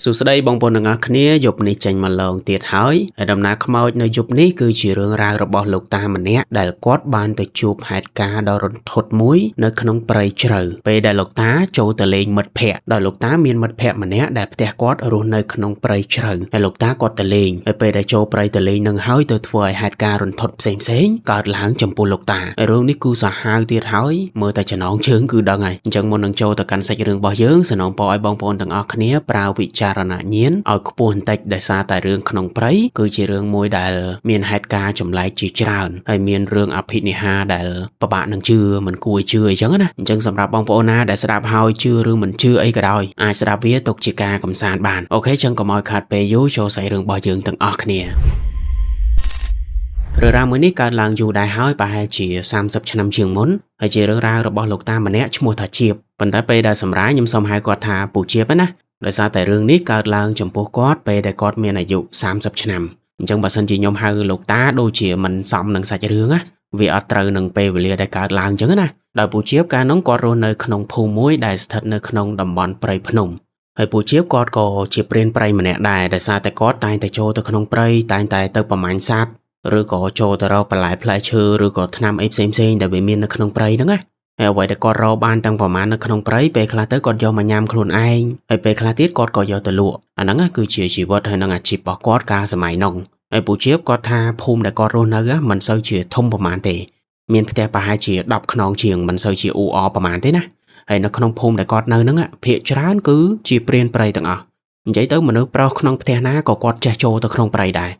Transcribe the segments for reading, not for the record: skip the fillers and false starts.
សួស្តីបងប្អូនទាំងអស់គ្នាយប់នេះចេញមកឡងទៀតហើយដំណើរខ្មោចនៅយប់នេះគឺជារឿងរ៉ាវរបស់លោកតាម្នាក់ដែលគាត់បានទៅជួបហេតុការណ៍ដ៏រន្ធត់មួយនៅក្នុងព្រៃជ្រៅពេលដែលលោកតាចូលទៅលេងមិត្តភ័ក្តិដោយលោកតាមានមិត្តភ័ក្តិម្នាក់ដែលផ្ទះគាត់រស់នៅក្នុងព្រៃជ្រៅហើយលោកតាគាត់ទៅលេងហើយពេលដែលចូលព្រៃទៅលេងនឹងហើយទៅធ្វើឲ្យហេតុការណ៍រន្ធត់ផ្សេងកើតឡើងចំពោះលោកតារឿងនេះគូសាហាវទៀតហើយមើលតែចំណងជើងគឺដឹងហើយអញ្ចឹងមុននឹងចូលទៅកាន់សាច់រឿងរបស់យើងសនំពរឲ្យបងប្អូនទាំងអស់គ្នាប្រើវិចារណញ្ញាណឲ្យខ្ពស់បន្តិចដោយសារតែរឿងក្នុងព្រៃគឺជារឿងមួយដែលមានហេតុការណ៍ចម្លែកជាច្រើនហើយមានរឿងអភិនិហាដែលពិបាកនឹងជឿមិនគួរជឿអញ្ចឹងណាអញ្ចឹងសម្រាប់បងប្អូនណាដែលស្ដាប់ហើយជឿឬមិនជឿអីក៏ដោយអាចស្ដាប់វាទុកជាការកម្សាន្តបានអូខេអញ្ចឹងកុំឲ្យខាតពេលយូរចូលសាច់រឿងរបស់យើងទាំងអស់គ្នារឿងរ៉ាវមួយនេះកើតឡើងយូរដែរហើយប្រហែលជា30ឆ្នាំជាងមុនហើយជារឿងរ៉ាវរបស់លោកតាម្នាក់ឈ្មោះថាជៀបប៉ុន្តែពេលដែលសម្រាយខ្ញុំសូមហៅគាត់ថាពូជៀបណាដោយសារតែរឿងនេះកើតឡើងចំពោះគាត់ពេលដែលគាត់មានអាយុ30ឆ្នាំអញ្ចឹងបើសិនជាខ្ញុំហៅលោកតាដូចជាមិនសមនឹងសាច់រឿងណាវាអត់ត្រូវនឹងពេលវេលាដែលកើតឡើងអញ្ចឹងណាដោយពូជៀបកាលនោះគាត់រស់នៅក្នុងភូមិមួយដែលស្ថិតនៅក្នុងតំបន់ព្រៃភ្នំហើយពូជៀបគាត់ក៏ជាព្រានព្រៃម្នាក់ដែរដោយសារតែគាត់តែងតែចូលទៅក្នុងព្រៃតែងតែទៅប្រមាញ់សត្វឬក៏ចូលទៅរកបន្លែផ្លែឈើឬក៏ថ្នាំអីផ្សេងៗដែលវាមាននៅក្នុងព្រៃហ្នឹងណាហើយអ្វីដែលគាត់រកបានទាំងប្រមាណនៅក្នុងព្រៃពេលខ្លះទៅគាត់យកមកញ៉ាំខ្លួនឯងហើយពេលខ្លះទៀតគាត់ក៏យកទៅលក់អាហ្នឹងគឺជាជីវិតហើយនឹងអាជីពរបស់គាត់កាលសម័យនោះហើយពូជៀបគាត់ថាភូមិដែលគាត់រស់នៅមិនសូវជាធំប្រមាណទេមានផ្ទះប្រហែលជា10ខ្នងជាងមិនសូវជាអ៊ូអរប្រមាណទេណាហើយនៅក្នុងភូមិដែលគាត់នៅហ្នឹងភាគច្រើនគឺជាព្រានព្រៃទាំងអស់និយាយទៅមនុស្សប្រុសក្នុងផ្ទះណាក៏គាត់ចេះចូលទៅក្នុងព្រៃដែ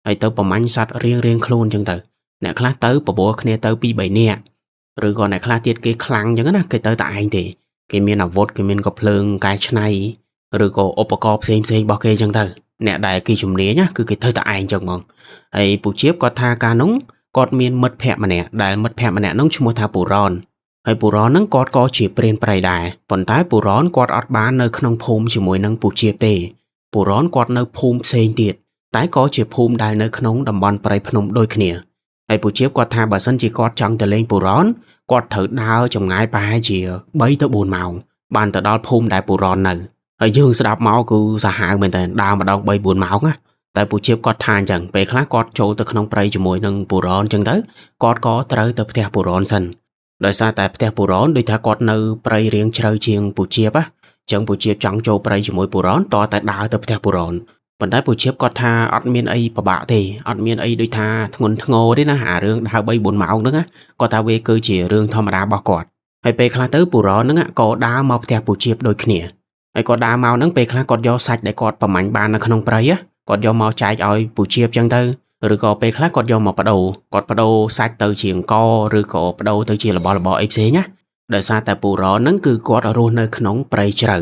រហើយទៅប្រមាញ់សត្វរៀងខ្លួនអញ្ចឹងទៅអ្នកខ្លះទៅបបួលគ្នាទៅ2 3នាក់ឬក៏អ្នកខ្លះទៀតគេខ្លាំងអញ្ចឹងណាគេទៅតែឯងទេគេមានអាវុធគេមានកំភ្លើងកែច្នៃឬក៏ឧបករណ៍ផ្សេងរបស់គេអញ្ចឹងទៅអ្នកដែលគេជំនាញគឺគេទៅតែឯងអញ្ចឹងហ្មងហើយពូជៀបគាត់ថាកាលនោះគាត់មានមិត្តភ័ក្តិម្នាក់ដែលមិត្តភ័ក្តិម្នាក់នោះឈ្មោះថាពូរ៉នហើយពូរ៉នហ្នឹងគាត់ក៏ជាព្រានព្រៃដែរប៉ុន្តែពូរ៉នគាត់អត់បាននៅក្នុងភូមិជាមួយនឹងពូជៀបទេពូរ៉នគាត់នៅភូមិផ្សេងទៀតតែក៏ជាភូមិដែលនៅក្នុងតំបន់ព្រៃភ្នំដូចគ្នាហើយពូជៀបគាត់ថាបើសិនជាគាត់ចង់ទៅលេងពូរ៉នគាត់ត្រូវដើរចម្ងាយប្រហែលជា3 ទៅ 4 ម៉ោងបានទៅដល់ភូមិដែលពូរ៉ននៅហើយយើងស្ដាប់មកគឺសាហាវមែនតើដើរម្ដង 3 4 ម៉ោងណាតែពូជៀបគាត់ថាអញ្ចឹងពេលខ្លះគាត់ចូលទៅក្នុងព្រៃជាមួយនឹងពូរ៉នអញ្ចឹងទៅគាត់ក៏ត្រូវទៅផ្ទះពូរ៉នសិនដោយសារតែផ្ទះពូរ៉នដូចថាគាត់នៅព្រៃរៀងជ្រៅជាងពូជៀបអញ្ចឹងពូជៀបចង់ចូលព្រៃជាមួយពូរ៉នតតែដើរទៅផ្ទះពូរ៉នប៉ុន្តែពូជៀបគាត់ថាអត់មានអីពិបាកទេអត់មានអីដូចថាធ្ងន់ធ្ងរទេណាអារឿងដើរ 3 4 ម៉ោងហ្នឹងគាត់ថាវាគឺជារឿងធម្មតារបស់គាត់ហើយពេលខ្លះទៅពូរ៉នហ្នឹងក៏ដើរមកផ្ទះពូជៀបដូចគ្នាហើយគាត់ដើរមកហ្នឹងពេលខ្លះគាត់យកសាច់ដែលគាត់ប្រមាញ់បាននៅក្នុងព្រៃគាត់យកមកចែកឲ្យពូជៀបចឹងទៅឬក៏ពេលខ្លះគាត់យកមកបដូរគាត់បដូរសាច់ទៅជាអង្ករឬក៏បដូរទៅជារបស់អីផ្សេងណាដោយសារតែពូរ៉នហ្នឹងគឺគាត់រស់នៅក្នុងព្រៃជ្រៅ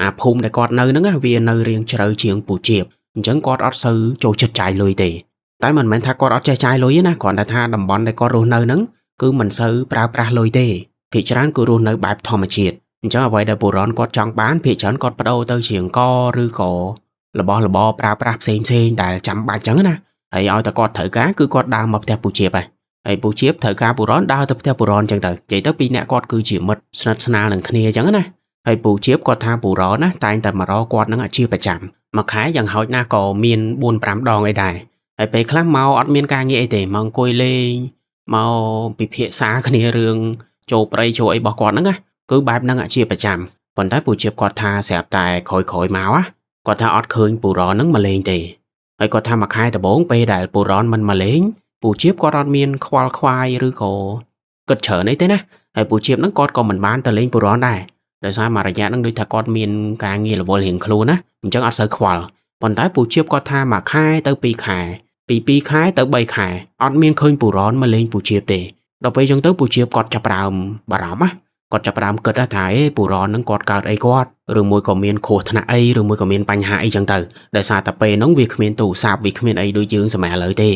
អាភូមិដែលគាត់នៅហ្នឹងវានៅរៀងជ្រៅជាងពូជៀបអញ្ចឹងគាត់អត់សូវចូលចិត្តចាយលុយទេតែមិនមែនថាគាត់អត់ចេះចាយលុយទេណាគ្រាន់តែថាតំបន់ដែលគាត់រស់នៅហ្នឹងគឺមិនសូវប្រើប្រាស់លុយទេភាគច្រើនគឺរស់នៅបែបធម្មជាតិអញ្ចឹងអ្វីដែលពូរ៉នគាត់ចង់បានភាគច្រើនគាត់បដូរទៅជាអង្ករឬក៏របស់ប្រើប្រាស់ផ្សេងដែលចាំបាច់អញ្ចឹងណាហើយឲ្យតែគាត់ត្រូវការគឺគាត់ដើរមកផ្ទះពូជៀបហើយពូជៀបត្រូវការពូរ៉នដើរទៅផ្ទះពូរ៉នអញ្ចឹងទៅនិយាយទៅពីរនាក់គាត់គឺជាមិត្តស្និទ្ធស្នាលនឹងគ្នាអញ្ចឹងណាហើយពូជៀបគាត់ថាពូរ៉នណាតែងតែមករកគាត់នឹងជាប្រចាំមួយខែយ៉ាងហោចណាស់ក៏មាន 4-5 ដងអីដែរហើយពេលខ្លះមកអត់មានការងារអីទេមកអង្គុយលេងមកពិភាក្សាគ្នារឿងចូលព្រៃចូលអីរបស់គាត់ហ្នឹងណាគឺបែបហ្នឹងជាប្រចាំប៉ុន្តែពូជៀបគាត់ថាស្រាប់តែក្រោយមកគាត់ថាអត់ឃើញពូរ៉នហ្នឹងមកលេងទេហើយគាត់ថាមួយខែដំបូងពេលដែលពូរ៉នមិនមកលេងពូជៀបគាត់អត់មានខ្វល់ខ្វាយឬក៏គិតច្រើនអីទេណាហើយពូជៀបហ្នឹងគាត់ក៏មិនបានទៅលេងពូរ៉នដែរដោយសារមួយរយៈហ្នឹងដូចថាគាត់មានការងាររវល់រៀងខ្លួនណាអញ្ចឹងអត់សូវខ្វល់ប៉ុន្តែពូជៀបគាត់ថាមួយខែទៅ2 ខែពី2 ខែទៅ 3 ខែអត់មានឃើញពូរ៉នមកលេងពូជៀបទេដល់ពេលអញ្ចឹងទៅពូជៀបគាត់ចាប់ផ្ដើមបារម្ភណាគាត់ចាប់ផ្ដើមគិតថាពូរ៉នហ្នឹងគាត់កើតអីគាត់ឬមួយក៏មានគ្រោះថ្នាក់អីឬមួយក៏មានបញ្ហាអីចឹងទៅដោយសារតែពេលហ្នឹងវាគ្មានទូរស័ព្ទវាគ្មានអីដូចយើងសម័យឥឡូវទេ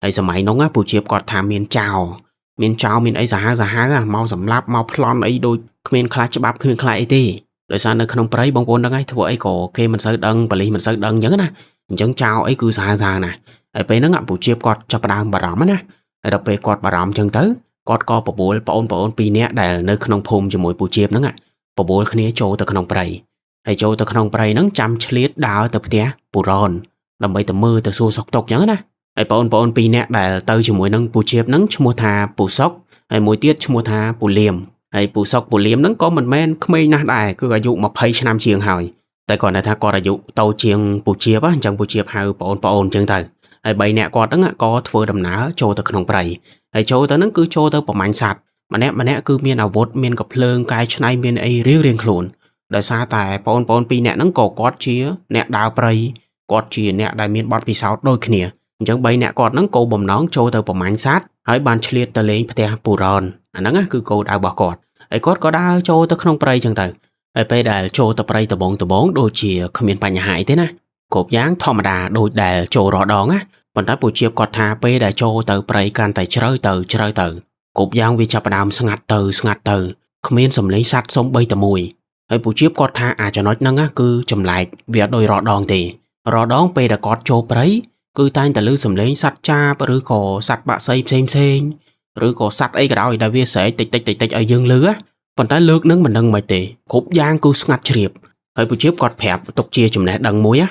ហើយសម័យហ្នឹងពូជៀបគាត់ថាមានចោលមានអីសាហាវមកសម្លាប់មកប្លន់អីដូចគ្មានខ្លាចច្បាប់គ្មានខ្លាចអីទេដោយសារនៅក្នុងព្រៃបងប្អូនដឹងហើយធ្វើអីក៏គេមិនសូវដឹងប៉ូលីសមិនសូវដឹងអញ្ចឹងណាអញ្ចឹងចោលអីគឺសាហាវណាហើយពេលហ្នឹងពូជៀបគាត់ចាប់ផ្ដើមបារម្ភណាហើយដល់ពេលគាត់បារម្ភអញ្ចឹងទៅគាត់ក៏បបួលបងប្អូន2 នាក់ដែលនៅក្នុងភូមិជាមួយពូជៀបហ្នឹងបបួលគ្នាចូលទៅក្នុងព្រៃ ហើយចូលទៅក្នុងព្រៃហ្នឹងចាំឆ្លៀតដើរទៅផ្ទះពូរ៉នដើម្បីទៅមើលទៅសួរសុខទុក្ខចឹងណាហើយបងប្អូនពីរនាក់ដែលទៅជាមួយនឹងពូជៀបហ្នឹងឈ្មោះថាពូសុកហើយមួយទៀតឈ្មោះថាពូលៀមហើយពូសុកពូលៀមហ្នឹងក៏មិនមែនក្មេងណាស់ដែរគឺអាយុ20ឆ្នាំជាងហើយតែគាត់ថាគាត់អាយុតូចជាងពូជៀបអញ្ចឹងពូជៀបហៅបងប្អូនអញ្ចឹងទៅហើយ3នាក់គាត់ហ្នឹងក៏ធ្វើដំណើរចូលទៅក្នុងព្រៃហើយចូលទៅហ្នឹងគឺចូលទៅប្រមាញ់សត្វម្នាក់គឺមានអាវុធមានកាភ្លើងកាយឆ្នៃមានអីរៀងខ្លួនដោយសារតែបងប្អូនពីរនាក់ហ្នឹងក៏គាត់ជាអ្នកដើរព្រៃគាត់ជាអ្នកដែលមានបទពិសោធន៍ដូចគ្នាអញ្ចឹង3នាក់គាត់ហ្នឹងគោលបំណងចូលទៅប្រមាញ់សត្វហើយបានឆ្លៀតទៅលេងផ្ទះពូរ៉នអាហ្នឹងគឺគោលដៅរបស់គាត់ហើយគាត់ក៏ដើរចូលទៅក្នុងព្រៃអញ្ចឹងទៅហើយពេលដែលចូលទៅព្រៃដំបងដូចជាគ្មានបញ្ហាអីទេណាគ្រប់យ៉ាងធម្មតាដូចដែលចូលរដងណាប៉ុន្តែពូជៀបគាត់ថាពេលដែលចូលទៅព្រៃកាន់តែជ្រៅទៅគ្រប់យ៉ាងវាចាប់ផ្ដើមស្ងាត់ទៅគ្មានសំឡេងសត្វសូម្បីតែមួយហើយពូជៀបគាត់ថាអាចំណុចហ្នឹងគឺចម្លែកវាអត់ដូចរដងទេរដងពេលដែលគាត់ចូលព្រៃគឺតែងតែឮសំឡេងសត្វចាបឬក៏សត្វបាក់សីផ្សេងឬក៏សត្វអីក៏ដោយដែលវាស្រែកតិចឲ្យយើងឮប៉ុន្តែលើកហ្នឹងមិនដឹងមិនទេគ្រប់យ៉ាងគឺស្ងាត់ជ្រាបហើយពូជៀបគាត់ប្រាប់ទុកជាចំណេះដឹងមួយ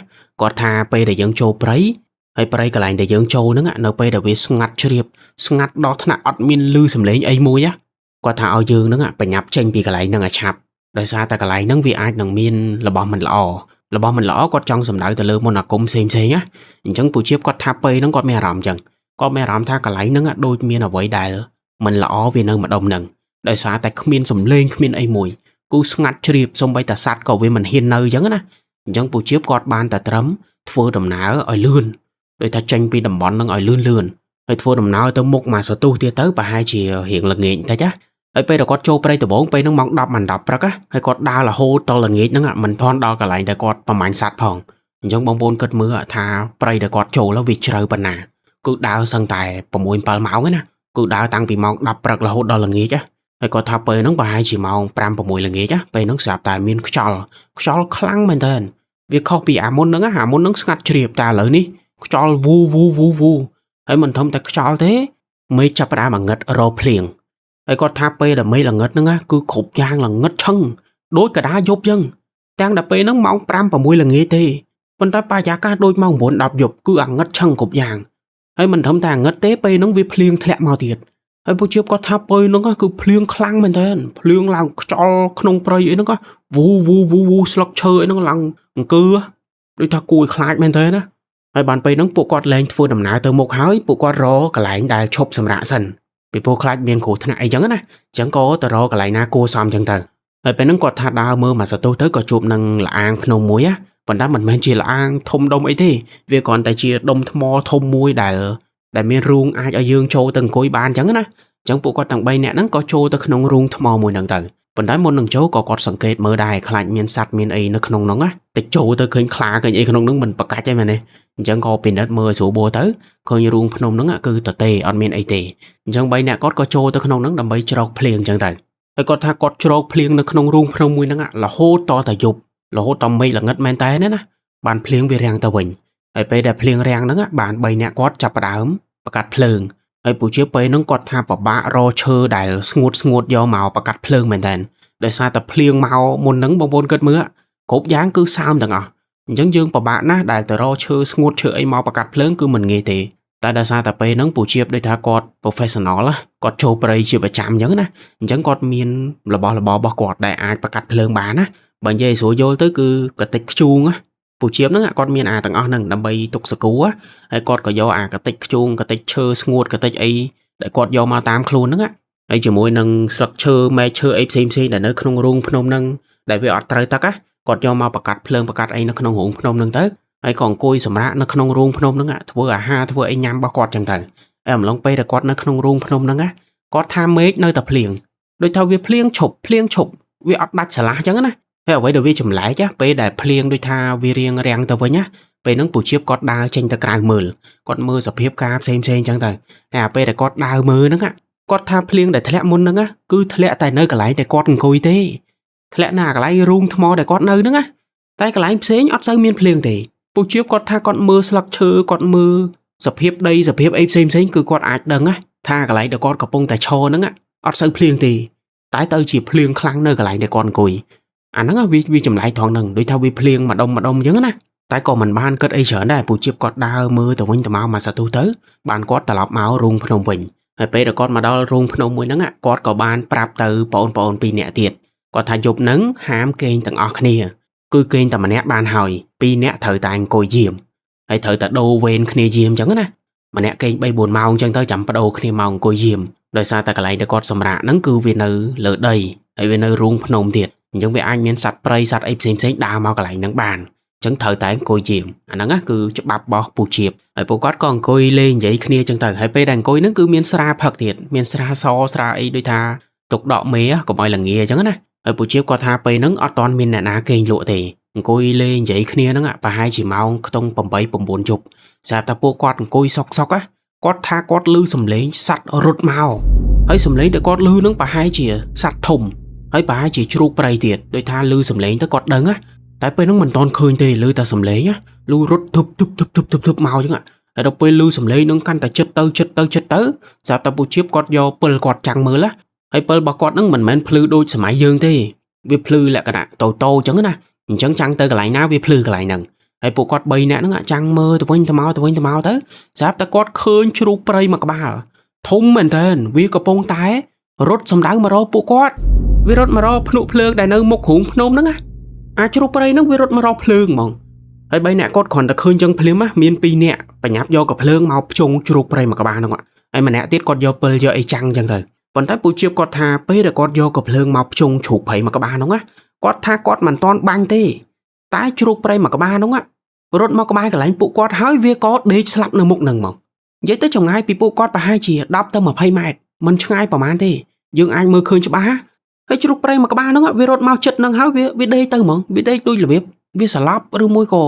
គាត់ថាពេលដែលយើងចូលព្រៃហើយព្រៃកន្លែងដែលយើងចូលហ្នឹងនៅពេលដែលវាស្ងាត់ជ្រាបស្ងាត់ដល់ថ្នាក់អត់មានឮសំឡេងអីមួយគាត់ថាឲ្យយើងហ្នឹងបញ្ញាប់ចេញពីកន្លែងហ្នឹងឲ្យឆាប់ដោយសារតែកន្លែងហ្នឹងវាអាចនឹងមានរបស់មិនល្អគាត់ចង់សម្ដៅទៅលើមន្តអាគមផ្សេងអញ្ចឹងពូជៀបគាត់ថាពេលហ្នឹងគាត់មានអារម្មណ៍អញ្ចឹងគាត់មានអារម្មណ៍ថាកន្លែងហ្នឹងដូចមានអ្វីដែលមិនល្អវានៅម្ដុំហ្នឹងដោយសារតែគ្មានសំឡេងគ្មានអីមួយគូស្ងាត់ជ្រាបសូម្បីតែសត្វក៏វាមិនហ៊ាននៅអញ្ចឹងណាអញ្ចឹងពូជៀបគាត់បានតែត្រឹមធ្វើដំណើរឲ្យលឿនដោយថាចេញពីតំបន់ហ្នឹងឲ្យលឿនហើយធ្វើដំណើរទៅមុខមកសន្ទុះទៀតទៅប្រហែលជារៀងល្ងាចបន្តិចហើយពេលដែលគាត់ចូលព្រៃដំបងពេលហ្នឹងម៉ោង10 មិន10ព្រឹកហើយគាត់ដើររហូតដល់ល្ងាចហ្នឹងមិនទាន់ដល់កន្លែងដែលគាត់ប្រមាញ់សត្វផងអញ្ចឹងបងប្អូនគិតមើលថាព្រៃដែលគាត់ចូលវាជ្រៅប៉ុណ្ណាគឺដើរសឹងតែ6 7ម៉ោងណាគឺដើរតាំងពីម៉ោង10ព្រឹករហូតដល់ល្ងាចហើយគាត់ថាពេលហ្នឹងប្រហែលជាម៉ោង5 6ល្ងាចពេលហ្នឹងស្រាប់តែមានខ្យល់ខ្លាំងមែនតើវាខុសពីអាមុនហ្នឹងស្ងាត់ជ្រាបតែឥឡូវនេះខ្យល់វូហើយមិនធំតែខ្យល់ទេមេឃចាប់ផ្ដើមងឹតរភ្លៀងហើយគាត់ថាពេលដែលមេឃល្ងឹតហ្នឹងគឺគ្រប់យ៉ាងល្ងឹតឆឹងដូចកដាយប់ចឹងទាំងដល់ពេលហ្នឹងម៉ោង5 6ល្ងាចទេប៉ុន្តែបរិយាកាសដូចម៉ោង9 10យប់គឺអាងឹតឆឹងគ្រប់យ៉ាងហើយមិនធំតែអាងឹតទេពេលហ្នឹងវាភ្លៀងធ្លាក់មកទៀតហើយពូជៀបគាត់ថាពេលហ្នឹងគឺភ្លៀងខ្លាំងមែនតើភ្លៀងឡើងខ្យល់ក្នុងព្រៃអីហ្នឹងវូស្លឹកឈើអីហ្នឹងឡើងអង្គើដូចថាគួរឲ្យខ្លាចមែនតើណាហើយបានពេលហ្នឹងពួកគាត់លែងធ្វើដំណើរទៅមុខហើយពួកគាត់រកន្លែងដែលឈប់សម្រាកសិនពីព្រោះខ្លាចមានគ្រោះថ្នាក់អីចឹងណាអញ្ចឹងក៏ទៅរកកន្លែងណាគួរសមចឹងទៅហើយពេលហ្នឹងគាត់ថាដើរមើលមកសន្ទុះទៅក៏ជួបនឹងល្អាងភ្នំមួយប៉ុន្តែមិនមែនជាល្អាងធំដុំអីទេវាគ្រាន់តែជាដុំថ្មធំមួយដែលមានរូងអាចឲ្យយើងចូលទៅអង្គុយបានចឹងណាអញ្ចឹងពួកគាត់ទាំង3នាក់ហ្នឹងក៏ចូលទៅក្នុងរូងថ្មមួយហ្នឹងទៅប៉ុន្តែមុននឹងចូលក៏គាត់សង្កេតមើលដែរខ្លាចមានសត្វមានអីនៅក្នុងហ្នឹងតិចចូលទៅឃើញខ្លាឃើញអីក្នុងហ្នឹងមិនប្រកាច់ទេមែនទេអញ្ចឹងក៏ពិនិត្យមើលស្រួលបួរទៅឃើញរូងភ្នំហ្នឹងគឺតទេអត់មានអីទេអញ្ចឹង3នាក់គាត់ក៏ចូលទៅក្នុងហ្នឹងដើម្បីច្រកភ្លៀងអញ្ចឹងទៅហើយគាត់ថាគាត់ច្រកភ្លៀងនៅក្នុងរូងភ្នំមួយហ្នឹងរហូតតតែយប់រហូតដល់មេឃល្ងឹតមែនតើណាបានភ្លៀងវារាំងទៅវិញហើយពេលដែលភ្លៀងរាំងហ្នឹងបាន3នាក់គាត់ចាប់ផ្ដើមបង្កាត់ភ្លើងហើយពូជាពេលហ្នឹងគាត់ថាពិបាករឈើដែលស្ងួតយកមកបង្កាត់ភ្លើងមែនតើដោយសារតែភ្លៀងមកមុនហ្នឹងបងប្អូនគិតមើលគ្រប់យ៉ាងគឺសើមទាំងអស់អញ្ចឹងយើងពិបាកណាស់ដែលទៅរកឈើស្ងួតឈើអីមកបង្កាត់ភ្លើងគឺមិនងាយទេតែដោយសារតែពេលហ្នឹងពូជាដូចថាគាត់ professional គាត់ចូលព្រៃជាប្រចាំអញ្ចឹងណាអញ្ចឹងគាត់មានរបស់របស់គាត់ដែលអាចបង្កាត់ភ្លើងបានណាបើនិយាយស្រួលយល់ទៅគឺកតិចខ្ជូងពូជាហ្នឹងគាត់មានអាទាំងអស់ហ្នឹងដើម្បីទុកសកូហើយគាត់ក៏យកអាកតិចខ្ជូងកតិចឈើស្ងួតកតិចអីដែលគាត់យកមកតាមខ្លួនហ្នឹងហើយជាមួយនឹងស្លឹកឈើមែកឈើអីផ្សេងដែលនៅក្នុងរូងភ្នំហ្នឹងដែលវាអត់ត្រូវទឹកគាត់យកមកបង្កាត់ភ្លើងបង្កាត់អីនៅក្នុងរូងភ្នំហ្នឹងទៅហើយក៏អង្គុយសម្រាកនៅក្នុងរូងភ្នំហ្នឹងធ្វើអាហារធ្វើអីញ៉ាំរបស់គាត់ចឹងទៅហើយអំឡុងពេលដែលគាត់នៅក្នុងរូងភ្នំហ្នឹងគាត់ថាមេឃនៅតែភ្លៀងដូចថាវាភ្លៀងឈប់វាអត់ដាច់ស្រឡះចឹងណាហើយអ្វីដែលវាចម្លែកពេលដែលភ្លៀងដូចថាវារៀងរាំងទៅវិញពេលហ្នឹងពូជៀបគាត់ដើរចេញទៅក្រៅមើលគាត់មើលសភាពការផ្សេងចឹងទៅហើយពេលដែលគាត់ដើរមើលហ្នឹងគាត់ថាភ្លៀងដែលធ្លាក់មុនហ្នឹងគឺធ្លាក់តែនៅកន្លែងដែលគាត់អង្គុយទេធ្លាក់នៅកន្លែងរូងថ្មដែលគាត់នៅហ្នឹងតែកន្លែងផ្សេងអត់សូវមានភ្លៀងទេពូជៀបគាត់ថាគាត់មើលស្លឹកឈើគាត់មើលសភាពដីសភាពអីផ្សេងគឺគាត់អាចដឹងថាកន្លែងដែលគាត់កំពុងតែឈរហ្នឹងអត់សូវភ្លៀងទេតែទៅជាភ្លៀងខ្លាំងនៅកន្លែងដែលគាត់អង្គុយ អាហ្នឹងវាចម្លែកថងហ្នឹងដូចថាវាភ្លៀងម្ដុំអញ្ចឹងណាតែក៏មិនបានគិតអីច្រើនដែរពូជៀបគាត់ដើរមើលទៅវិញទៅមកមកសាទូទៅបានគាត់ត្រឡប់មករូងភ្នំវិញហើយពេលដែលគាត់មកដល់រូងភ្នំមួយហ្នឹងគាត់ក៏បានប្រាប់ទៅបងប្អូន2នាក់ទៀតគាត់ថាយប់ហ្នឹងហាមគេងទាំងអស់គ្នាគឺគេងតែម្នាក់បានហើយ2នាក់ត្រូវតែអង្គុយយាមហើយត្រូវតែដូរវេនគ្នាយាមអញ្ចឹងណាម្នាក់គេង3 4 ម៉ោងអញ្ចឹងទៅចាំបដូរគ្នាមកអង្គុយយាមដោយសារតែកន្លែងដែលគាត់សម្រាកហ្នឹងគឺវានៅលើដីហើយវានៅរូងភ្នំទៀតអញ្ចឹងវាអាចមានសត្វព្រៃសត្វអីផ្សេងៗដើរមកកន្លែងហ្នឹងបានអញ្ចឹងត្រូវតែអង្គុយយាមអាហ្នឹងគឺច្បាប់របស់ពូជៀបហើយពួកគាត់ក៏អង្គុយលេងនិយាយគ្នាអញ្ចឹងទៅហើយពេលដែលអង្គុយហ្នឹងគឺមានស្រាផឹកទៀតមានស្រាសស្រាអីដូចថាទុកដកមេកុំឲ្យល្ងាអញ្ចឹងណាហើយពូជៀបគាត់ថាពេលហ្នឹងអត់ទាន់មានអ្នកណាគេងលក់ទេអង្គុយលេងនិយាយគ្នាហ្នឹងប្រហែលជាម៉ោងខ្ទង់8 9យប់ស្រាប់តែពួកគាត់អង្គុយសុកគាត់ថាគាត់ឮសំឡេងសត្វរត់មកហើយសំឡេងដែលគាត់ឮហ្នឹងប្រហែលជាសត្វធំហើយប្រហែលជាជ្រូកព្រៃទៀតដោយថាឮសំឡេងទៅគាត់ដឹងណាតែពេលហ្នឹងមិនទាន់ឃើញទេឮតែសំឡេងណាឮរត់ធឹបមកអញ្ចឹងហើយដល់ពេលឮសំឡេងហ្នឹងកាន់តែចិត្តទៅស្រាប់តែពូជៀបគាត់យកពិលគាត់ចាំងមើលណាហើយពិលរបស់គាត់ហ្នឹងមិនមែនភ្លឺដូចសម័យយើងទេវាភ្លឺលក្ខណៈតូតូអញ្ចឹងណាអញ្ចឹងចាំងទៅកន្លែងណាវាភ្លឺកន្លែងហ្នឹងហើយពួកគាត់3នាក់ហ្នឹងចាំងមើលទៅវិញទៅមកទៅស្រាប់តែគាត់ឃើញជ្រូកព្រៃមួយក្បាលធំមែនតើវាកំពុងតែរត់សម្ដៅមករកពួកគាត់វារត់មករកភ្នក់ភ្លើងដែលនៅមុខរូងភ្នំហ្នឹងអាជ្រូកព្រៃហ្នឹងវារត់មករកភ្លើងហ្មងហើយ3នាក់គាត់គ្រាន់តែឃើញចឹងភ្លាមមាន2នាក់បញ្ញាប់យកកភ្លើងមកភ្ជង់ជ្រូកព្រៃមួយក្បាលហ្នឹងហើយម្នាក់ទៀតគាត់យកពិលយកអីចាំងចឹងទៅប៉ុន្តែពូជៀបគាត់ថាពេលដែលគាត់យកកភ្លើងមកភ្ជង់ជ្រូកព្រៃមួយក្បាលហ្នឹងគាត់ថាគាត់មិនទាន់បាញ់ទេតែជ្រូកព្រៃមួយក្បាលហ្នឹងរត់មកក្បែរកន្លែងពួកគាត់ហើយវាក៏ដេកស្លាប់នៅមុខហ្នឹងមកនិយាយទៅចម្ងាយពីពួកគាត់ប្រហែលជា10 ទៅ 20 ម៉ែត្រមិនឆ្ងាយប្រហែលទេយើងអាចមើលឃើញច្បាស់ហើយជ្រូកព្រៃមួយក្បាលហ្នឹងវារត់មកជិតហ្នឹងហើយវាដេកទៅហ្មងវាដេកដូចរបៀបវាស្លាប់ឬមួយក៏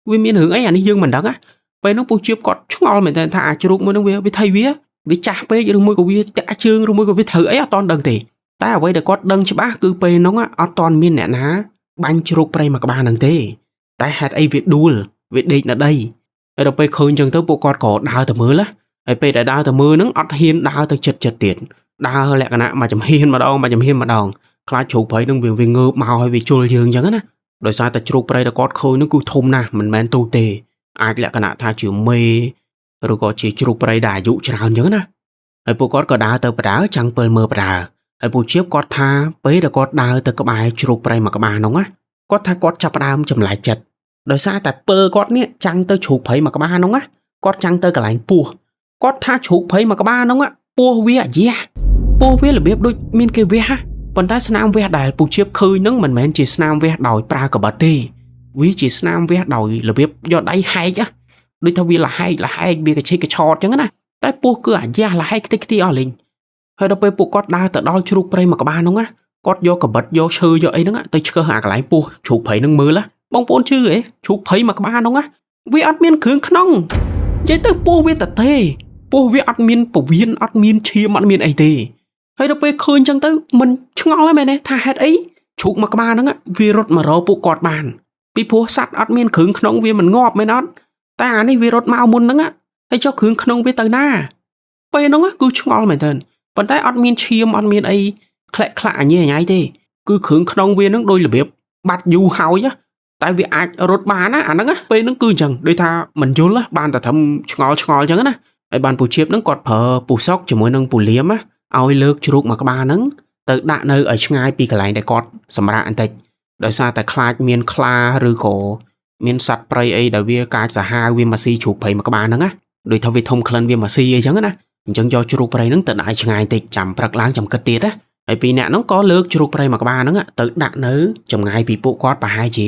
វាមានរឿងអីអានេះយើងមិនដឹងពេលហ្នឹងពូជៀបគាត់ឆ្ងល់មែនតើថាអាជ្រូកមួយហ្នឹងវាថៃវាចាស់ពេកឬមួយក៏វាតាក់ជើងឬមួយក៏វាត្រូវអីអត់ទាន់ដឹងទេតែអ្វីដែលគាត់ដឹងច្បាស់គឺពេលហ្នឹងអត់ទាន់មានអ្នកណាបាញ់ជ្រូកព្រៃមួយក្បាលហ្នឹងទេតែហេតុអីវាដួលវាដេកនៅដីហើយដល់ពេលឃើញចឹងទៅពួកគាត់ក៏ដើរទៅមើលហើយពេលដែលដើរទៅមើលហ្នឹងអត់ហ៊ានដើរទៅចិត្តទៀតដើរលក្ខណៈមួយចំហៀនម្ដងខ្លាចជ្រូកព្រៃហ្នឹងវាងើបមកហើយវាជុលយើងចឹងណាដោយសារតែជ្រូកព្រៃដែលគាត់ឃើញហ្នឹងគឺធំណាស់មិនមែនទូទេអាចលក្ខណៈថាជាមេឬក៏ជាជ្រូកព្រៃដែលអាយុច្រើនចឹងណាហើយពួកគាត់ក៏ដើរទៅបដើចាំងពិលមើលបដើហើយពូជៀបគាត់ថាពេលដែលគាត់ដើរទៅក្បែរជ្រូកព្រៃមួយក្បាលហ្នឹងគាត់ថាគាត់ចាប់ផ្ដើមចម្លែកចិត្តដោយសារតែពិលគាត់នេះចាំងទៅជ្រូកព្រៃមួយក្បាលហ្នឹងគាត់ចាំងទៅកន្លែងពោះគាត់ថាជ្រូកព្រៃមួយក្បាលហ្នឹងពោះវាអាយ៉ះពោះវារបៀបដូចមានគេវះប៉ុន្តែស្នាមវះដែលពូជៀបឃើញហ្នឹងមិនមែនជាស្នាមវះដោយប្រើកបិតទេវាជាស្នាមវះដោយរបៀបយកដៃហែកដូចថាវាលហែកវាកឆេកកឆោតចឹងណាតែពោះគឺអាយ៉ះលហែកខ្ទេចអស់លេងហើយដល់ពេលពួកគាត់ដើរទៅដល់ជ្រូកព្រៃមួយក្បាលហ្នឹងគាត់យកកបិតយកឈើយកអីហ្នឹងទៅឆ្កឹះអាកន្លែងពោះជ្រូកព្រៃហ្នឹងមើលបងប្អូនជឿហ៎ជ្រូកព្រៃមួយក្បាលហ្នឹងវាអត់មានគ្រឿងក្នុងនិយាយទៅពោះវាតទេពោះវាអត់មានពវៀនអត់មានឈាមអត់មានអីទេហើយដល់ពេលឃើញចឹងទៅមិនឆ្ងល់ហើយមែនទេថាហេតុអីជ្រូកមួយក្បាលហ្នឹងវារត់មករកពួកគាត់បានពីព្រោះសัตว์អត់មានគ្រឿងក្នុងវាមិនងាប់មែនអត់តែអានេះវារត់មកមុនហ្នឹងហើយចុះគ្រឿងក្នុងវាទៅណាពេលហ្នឹងគឺឆ្ងល់មែនតើប៉ុន្តែអត់មានឈាមអត់មានអីក្លែកខ្លាក់អញញ៉ៃទេគឺគ្រឿងក្នុងវាហ្នឹងដោយរបៀបបាត់យូរហើយតែវាអាចរត់បានណាអាហ្នឹងពេលហ្នឹងគឺអញ្ចឹងដូចថាមិនយល់បានតែត្រឹមឆ្ងល់អញ្ចឹងណាហើយបានពូជៀបហ្នឹងគាត់ប្រើពូសុកជាមួយនឹងពូលៀមឲ្យលើកជ្រូកមួយក្បាលហ្នឹងទៅដាក់នៅឲ្យឆ្ងាយពីកន្លែងដែលគាត់សម្រាកបន្តិចដោយសារតែខ្លាចមានខ្លាឬក៏មានសត្វព្រៃអីដែលវាកាចសាហាវវាមកស៊ីជ្រូកព្រៃមួយក្បាលហ្នឹងណាដូចថាវាធំក្លិនវាមកស៊ីអីចឹងណាអញ្ចឹងយកជ្រូកព្រៃហ្នឹងទៅដាក់ឲ្យឆ្ងាយបន្តិចចាំព្រឹកឡើងចាំគិតទៀតណាហើយពីរអ្នកហ្នឹងក៏លើកជ្រូកព្រៃមួយក្បាលហ្នឹងទៅដាក់នៅចម្ងាយពីពួកគាត់ប្រហែលជា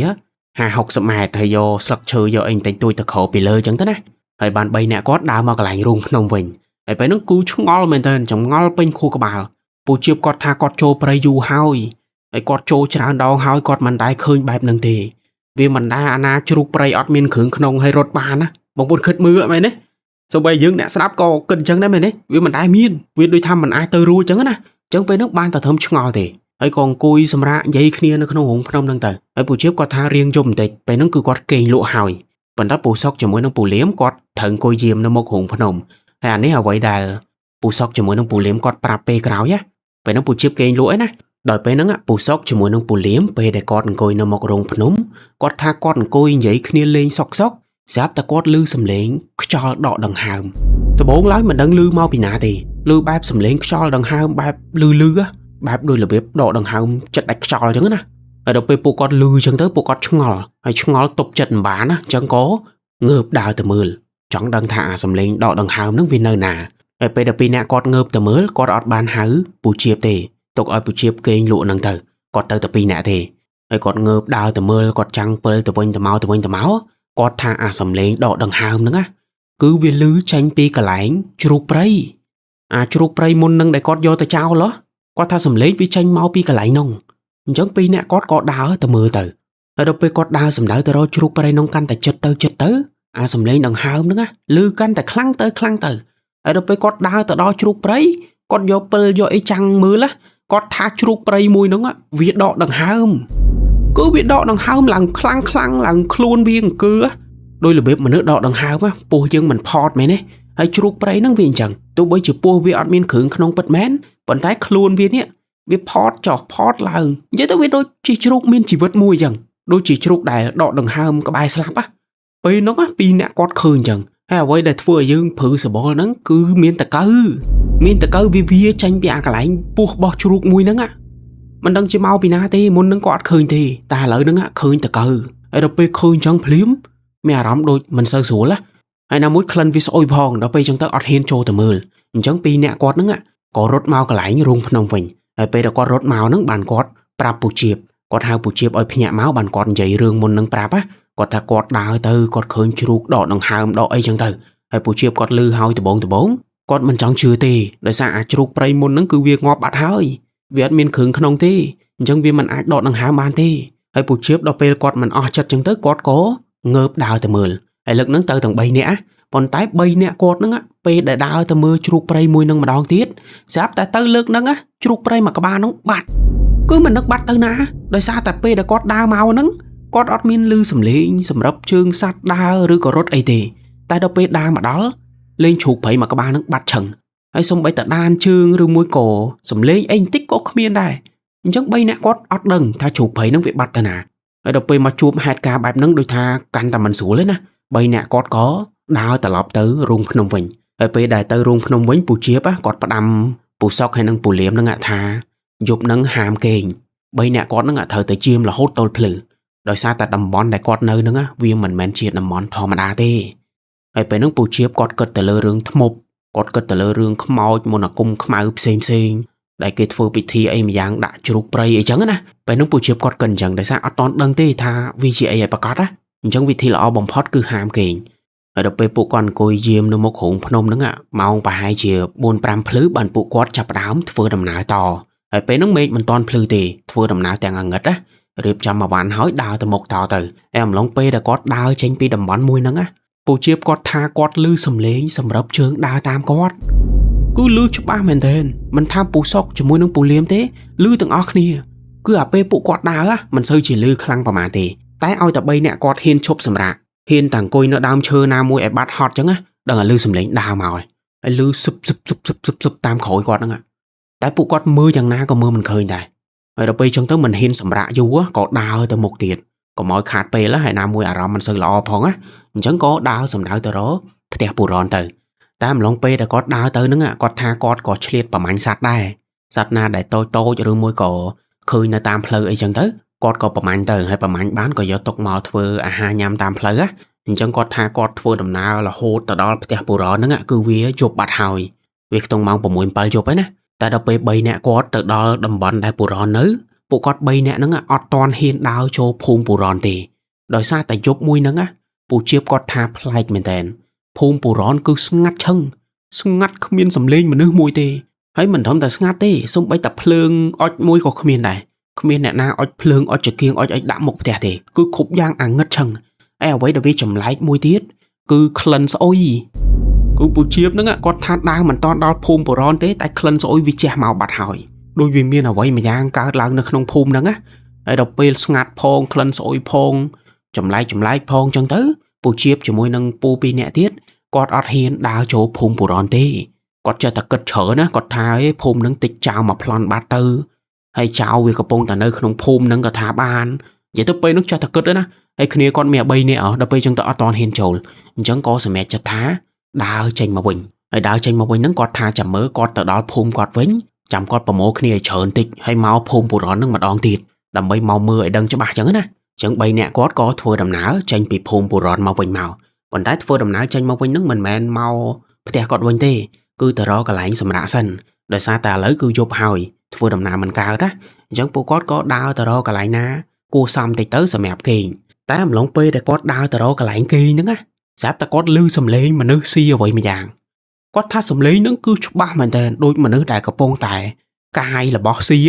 50-60 ម៉ែត្រហើយយកស្លឹកឈើយកអីបន្តិចតួចទៅក្រោបពីលើចឹងទៅណាហើយបាន3អ្នកគាត់ដើរមកកន្លែងរូងភ្នំវិញហើយពេលហ្នឹងគូឆ្ងល់មែនតើចម្ងល់ពេញខួរក្បាលពូជៀបគាត់ថាគាត់ចូលព្រៃយូរហើយគាត់ចូលច្រើនដងហើយគាត់មិនដែលឃើញបែបហ្នឹងទេវាមិនដែលអាណាជ្រូកព្រៃអត់មានគ្រឿងក្នុងហើយរត់បានណាបងប្អូនគិតមើលមែនទេសូម្បីយើងអ្នកស្ដាប់ក៏គិតអញ្ចឹងដែរមែនទេវាមិនដែលមានវាដូចថាមិនអាចទៅរួចអញ្ចឹងណាអញ្ចឹងពេលហ្នឹងបានតែធ្វើឆ្ងល់ទេហើយក៏អង្គុយសម្រាកនិយាយគ្នានៅក្នុងរូងភ្នំហ្នឹងទៅហើយពូជៀបគាត់ថារៀងយប់បន្តិចពេលហ្នឹងគឺគាត់គេងលក់ហើយប៉ុន្តែពូសុកជាមួយនឹងពូលៀមគាត់ត្រូវអង្គុយយាមនៅមុខរូងភ្នំហើយអានេះអ្វីដែលពូសុកជាមួយនឹងពូលៀមគាត់ប្រាប់ពេលក្រោយពេលហ្នឹងពូជៀបគេងលក់ឯណា ដោយពេលហ្នឹងពូសុកជាមួយនឹងពូលៀមពេលដែលគាត់អង្គុយនៅមុខរោងភ្នំគាត់ថាគាត់អង្គុយនិយាយគ្នាលេងសុកស្រាប់តែគាត់ឮសំឡេងខ្យល់ដកដង្ហើមដំបូងឡើយមិនដឹងឮមកពីណាទេឮបែបសំឡេងខ្យល់ដង្ហើមបែបលឺបែបដូចរបៀបដកដង្ហើមចិត្តដាច់ខ្យល់អញ្ចឹងណាហើយដល់ពេលពួកគាត់ឮអញ្ចឹងទៅពួកគាត់ឆ្ងល់ហើយឆ្ងល់ទប់ចិត្តមិនបានណាអញ្ចឹងក៏ងើបដើរទៅមើលចង់ដឹងថាអាសំឡេងដកដង្ហើមហ្នឹងវានៅណាហើយពេលដល់ពីអ្នកគាត់ងើបទៅមើលគាត់អត់បានហៅពូជៀបទេទុកឲ្យពូជៀបគេងលក់ហ្នឹងទៅគាត់ទៅតែពីរអ្នកទេហើយគាត់ងើបដើរទៅមើលគាត់ចាំងពិលទៅវិញទៅមកគាត់ថាអាសំឡេងដកដង្ហើមហ្នឹងណាគឺវាលឺចេញពីកន្លែងជ្រូកព្រៃជ្រូកព្រៃមុននឹងដែលគាត់យកទៅចោលគាត់ថាសំឡេងវាចេញមកពីកន្លែងហ្នឹងអញ្ចឹងពីរអ្នកគាត់ក៏ដើរទៅមើលទៅហើយដល់ពេលគាត់ដើរសម្ដៅទៅរកជ្រូកព្រៃហ្នឹងកាន់តែចិត្តទៅអាសំឡេងដង្ហើមហ្នឹងណាលឺកាន់តែខ្លាំងទៅហើយដល់ពេលគាត់ដើរទៅដល់ជ្រូកព្រៃគាត់យកពិលយកអីចាំងមើលគាត់ថាជ្រូកព្រៃមួយហ្នឹងវាដកដង្ហើមគឺវាដកដង្ហើមឡើងខ្លាំងឡើងខ្លួនវាអង្គើដោយរបៀបមនុស្សដកដង្ហើមពោះយើងមិនផតមែនទេហើយជ្រូកព្រៃហ្នឹងវាអញ្ចឹងទោះបីជាពោះវាអត់មានគ្រឿងក្នុងពិតមែនប៉ុន្តែខ្លួនវានេះវាផតចុះផតឡើងនិយាយទៅវាដូចជាជ្រូកមានជីវិតមួយអញ្ចឹងដូចជាជ្រូកដែលដកដង្ហើមក្បែរស្លាប់ពេលហ្នឹងពីរអ្នកគាត់ឃើញអញ្ចឹងហើយអ្វីដែលធ្វើឲ្យយើងព្រឺសបល់ហ្នឹងគឺមានតកៅវាចេញពីអាកន្លែងពោះរបស់ជ្រូកមួយហ្នឹងមិនដឹងជាមកពីណាទេមុននឹងក៏អត់ឃើញទេតែឥឡូវហ្នឹងឃើញតកៅហើយដល់ពេលឃើញចឹងភ្លាមមានអារម្មណ៍ដូចមិនសូវស្រួលហើយណាមួយក្លិនវាស្អុយផងដល់ពេលចឹងទៅអត់ហ៊ានចូលទៅមើលអញ្ចឹងពីរអ្នកគាត់ហ្នឹងក៏រត់មកកន្លែងរោងភ្នំវិញហើយពេលដែលគាត់រត់មកហ្នឹងបានគាត់ប្រាប់ពូជៀបគាត់ហៅពូជៀបឲ្យភ្ញាក់មកបានគាត់និយាយរឿងមុននឹងប្រាប់គាត់ថាគាត់ដើរទៅគាត់ឃើញជ្រូកដកដង្ហើមដកអីចឹងទៅហើយពូជៀបគាត់លឺហើយដំបងគាត់មិនចង់ជឿទេដោយសារអាជ្រូកព្រៃមុនហ្នឹងគឺវាងាប់បាត់ហើយវាអត់មានគ្រឿងក្នុងទេអញ្ចឹងវាមិនអាចដកដង្ហើមបានទេហើយពូជៀបដល់ពេលគាត់មិនអស់ចិត្តចឹងទៅគាត់ក៏ងើបដើរទៅមើលហើយលើកហ្នឹងទៅទាំង3នាក់ប៉ុន្តែ3នាក់គាត់ហ្នឹងពេលដែលដើរទៅមើលជ្រូកព្រៃមួយហ្នឹងម្ដងទៀតស្រាប់តែទៅលើកហ្នឹងជ្រូកព្រៃមួយក្បាលហ្នឹងបាត់គឺមិននឹកបាត់ទៅណាដោយសារតែពេលដែលគាត់ដើរមកហ្នឹងគាត់អត់មានឮសំឡេងសម្រាប់ជើងសត្វដើរឬក៏រត់អីទេតែដល់ពេលដើរមកដល់លេងជ្រូកព្រៃមួយក្បាលហ្នឹងបាត់ឆឹងហើយសូម្បីតែដានជើងឬមួយក៏សំឡេងអីបន្តិចក៏គ្មានដែរអញ្ចឹង3នាក់គាត់អត់ដឹងថាជ្រូកព្រៃហ្នឹងវាបាត់ទៅណាហើយដល់ពេលមកជួបហេតុការណ៍បែបហ្នឹងដូចថាកាន់តែមិនស្រួលទេណា3នាក់គាត់ក៏ដើរត្រឡប់ទៅរោងភ្នំវិញហើយពេលដែលទៅរោងភ្នំវិញពូជៀបគាត់ផ្ដាំពូសុកហើយនឹងពូលៀមហ្នឹងថាយប់ហ្នឹងហាមគេង3នាក់គាត់ហ្នឹងត្រូវទៅជាមរហូតទល់ភ្លឺដោយសារតែតំបន់ដែលគាត់នៅហ្នឹងវាមិនមែនជាតំបន់ធម្មតាទេហើយពេលហ្នឹងពូជៀបគាត់គិតទៅលើរឿងធ្មប់គាត់គិតទៅលើរឿងខ្មោចមន្តអាគមខ្មៅផ្សេងដែលគេធ្វើពិធីអីម្យ៉ាងដាក់ជ្រូកព្រៃអីចឹងណាពេលហ្នឹងពូជៀបគាត់គិតអញ្ចឹងដោយសារអត់ទាន់ដឹងទេថាវាជាអីឲ្យប្រកាសអញ្ចឹងវិធីល្អបំផុតគឺហាមគេងហើយដល់ពេលពួកគាត់អង្គុយយាមនៅមុខរោងភ្នំហ្នឹងម៉ោងប្រហែលជា 4-5 ភ្លឺបានពួកគាត់ចាប់ផ្ដើមធ្វើដំណើរតហើយពេលហ្នឹងមេឃមិនទាន់ភ្លឺទេធ្វើដំណើរទាំងងឹតរៀបចំមកវ៉ាន់ហើយដើរទៅមុខតទៅអំឡុងពេលដែលគាត់ដើរចេញពីតំបន់មួយហ្នឹងពូជៀបគាត់ថាគាត់ឮសំឡេងសម្រាប់ជើងដើរតាមគាត់គឺឮច្បាស់មែនទែនមិនថាពូសុកជាមួយនឹងពូលៀមទេឮទាំងអស់គ្នាគឺអាពេលពួកគាត់ដើរមិនសូវជាឮខ្លាំងប្រហែលទេតែឲ្យតែ3នាក់គាត់ហ៊ានឈប់សម្រាកហ៊ានតែអង្គុយនៅដើមឈើណាមួយឲ្យបាត់ហត់ចឹងដឹងតែឮសំឡេងដើរមកហើយឮស៊ឹបតាមក្រោយគាត់ហ្នឹងតែពួកគាត់មើលយ៉ាងណាក៏មើលមិនឃើញដែរហើយដល់ពេលចឹងទៅមិនហ៊ានសម្រាកយូរក៏ដើរទៅមុខទៀតកុំឲ្យខាតពេលហើយណាមួយអារម្មណ៍មិនសូវល្អផងអញ្ចឹងក៏ដើរសម្ដៅទៅរកផ្ទះពូរនទៅតែអំឡុងពេលដែលគាត់ដើរទៅហ្នឹងគាត់ថាគាត់ក៏ឆ្លៀតប្រមាញ់សត្វដែរសត្វណាដែលតូចឬមួយក៏ឃើញនៅតាមផ្លូវអីចឹងទៅគាត់ក៏ប្រមាញ់ទៅហើយប្រមាញ់បានក៏យកទុកមកធ្វើអាហារញ៉ាំតាមផ្លូវអញ្ចឹងគាត់ថាគាត់ធ្វើដំណើររហូតទៅដល់ផ្ទះពូរនហ្នឹងគឺវាយប់បាត់ហើយវាខ្ទង់ម៉ោង 6-7 យប់ហើយណាតែដល់ពេល3នាក់គាត់ទៅដល់តំបន់ដែលពូរននៅពួកគាត់3នាក់ហ្នឹងអត់ទាន់ហ៊ានដើរចូលភូមិពូរនទេដោយសារតែយប់មួយហ្នឹងពូជៀបគាត់ថាប្លែកមែនតើភូមិពូរនគឺស្ងាត់ឈឹងស្ងាត់គ្មានសំឡេងមនុស្សមួយទេហើយមិនត្រឹមតែស្ងាត់ទេសូម្បីតែភ្លើងអុចមួយក៏គ្មានដែរគ្មានអ្នកណាអុចភ្លើងអុចចង្គៀងអុចអីដាក់មុខផ្ទះទេគឺគ្រប់យ៉ាងអាងឹតឈឹងហើយអ្វីដែលវាចម្លែកមួយទៀតគឺក្លិនស្អុយគឺពូជៀបហ្នឹងគាត់ថាដើរមិនតាន់ដល់ភូមិពូរនទេតែក្លិនស្អុយវាជះមកបាត់ហើយដូចវាមានអ្វីម្យ៉ាងកើតឡើងនៅក្នុងភូមិហ្នឹងហើយដល់ពេលស្ងាត់ផងក្លិនស្អុយផងចម្លែកផងចឹងទៅពូជៀបជាមួយនឹងពូ2នាក់ទៀតគាត់អត់ហ៊ានដើរចូលភូមិពូរនទេគាត់ចេះតែគិតច្រើនណាគាត់ថាភូមិហ្នឹងតិចចោលមកប្លន់បាត់ទៅ ហើយចៅវាកំពុងតែនៅក្នុងភូមិនឹងក៏ថាបាននិយាយទៅពេលនោះចោះតែគិតណាហើយគ្នាគាត់មាន3នាក់ដល់ពេលចឹងទៅអត់តហ៊ានចូលអញ្ចឹងក៏សម្រេចចិត្តថាដើរចេញមកវិញហើយដើរចេញមកវិញហ្នឹងគាត់ថាចាំមើលគាត់ទៅដល់ភូមិគាត់វិញចាំគាត់ប្រមូលគ្នាឲ្យច្រើនតិចហើយមកភូមិបុរនហ្នឹងម្ដងទៀតដើម្បីមកមើលឲ្យដឹងច្បាស់ចឹងណាអញ្ចឹង3នាក់គាត់ក៏ធ្វើដំណើរចេញពីភូមិបុរនមកវិញមកប៉ុន្តែធ្វើដំណើរចេញមកវិញហ្នឹងមិនមែនមកផ្ទះគាត់វិញទេគឺទៅរកកន្លែងសម្រាកសិនដោយសារតែឥឡូវគឺយប់ហើយធ្វើដំណើរមិនកើតណាអញ្ចឹងពួកគាត់ក៏ដើរទៅរកកន្លែងណាគួរសមតិចទៅសម្រាប់គេងតែអំឡុងពេលដែលគាត់ដើរទៅរកកន្លែងគេងហ្នឹងណាស្រាប់តែគាត់ឮសំឡេងមនុស្សស៊ីអ្វីម្យ៉ាងគាត់ថាសំឡេងហ្នឹងគឺច្បាស់មែនតើដូចមនុស្សដែលកំពុងតែកាយរបស់ស៊ី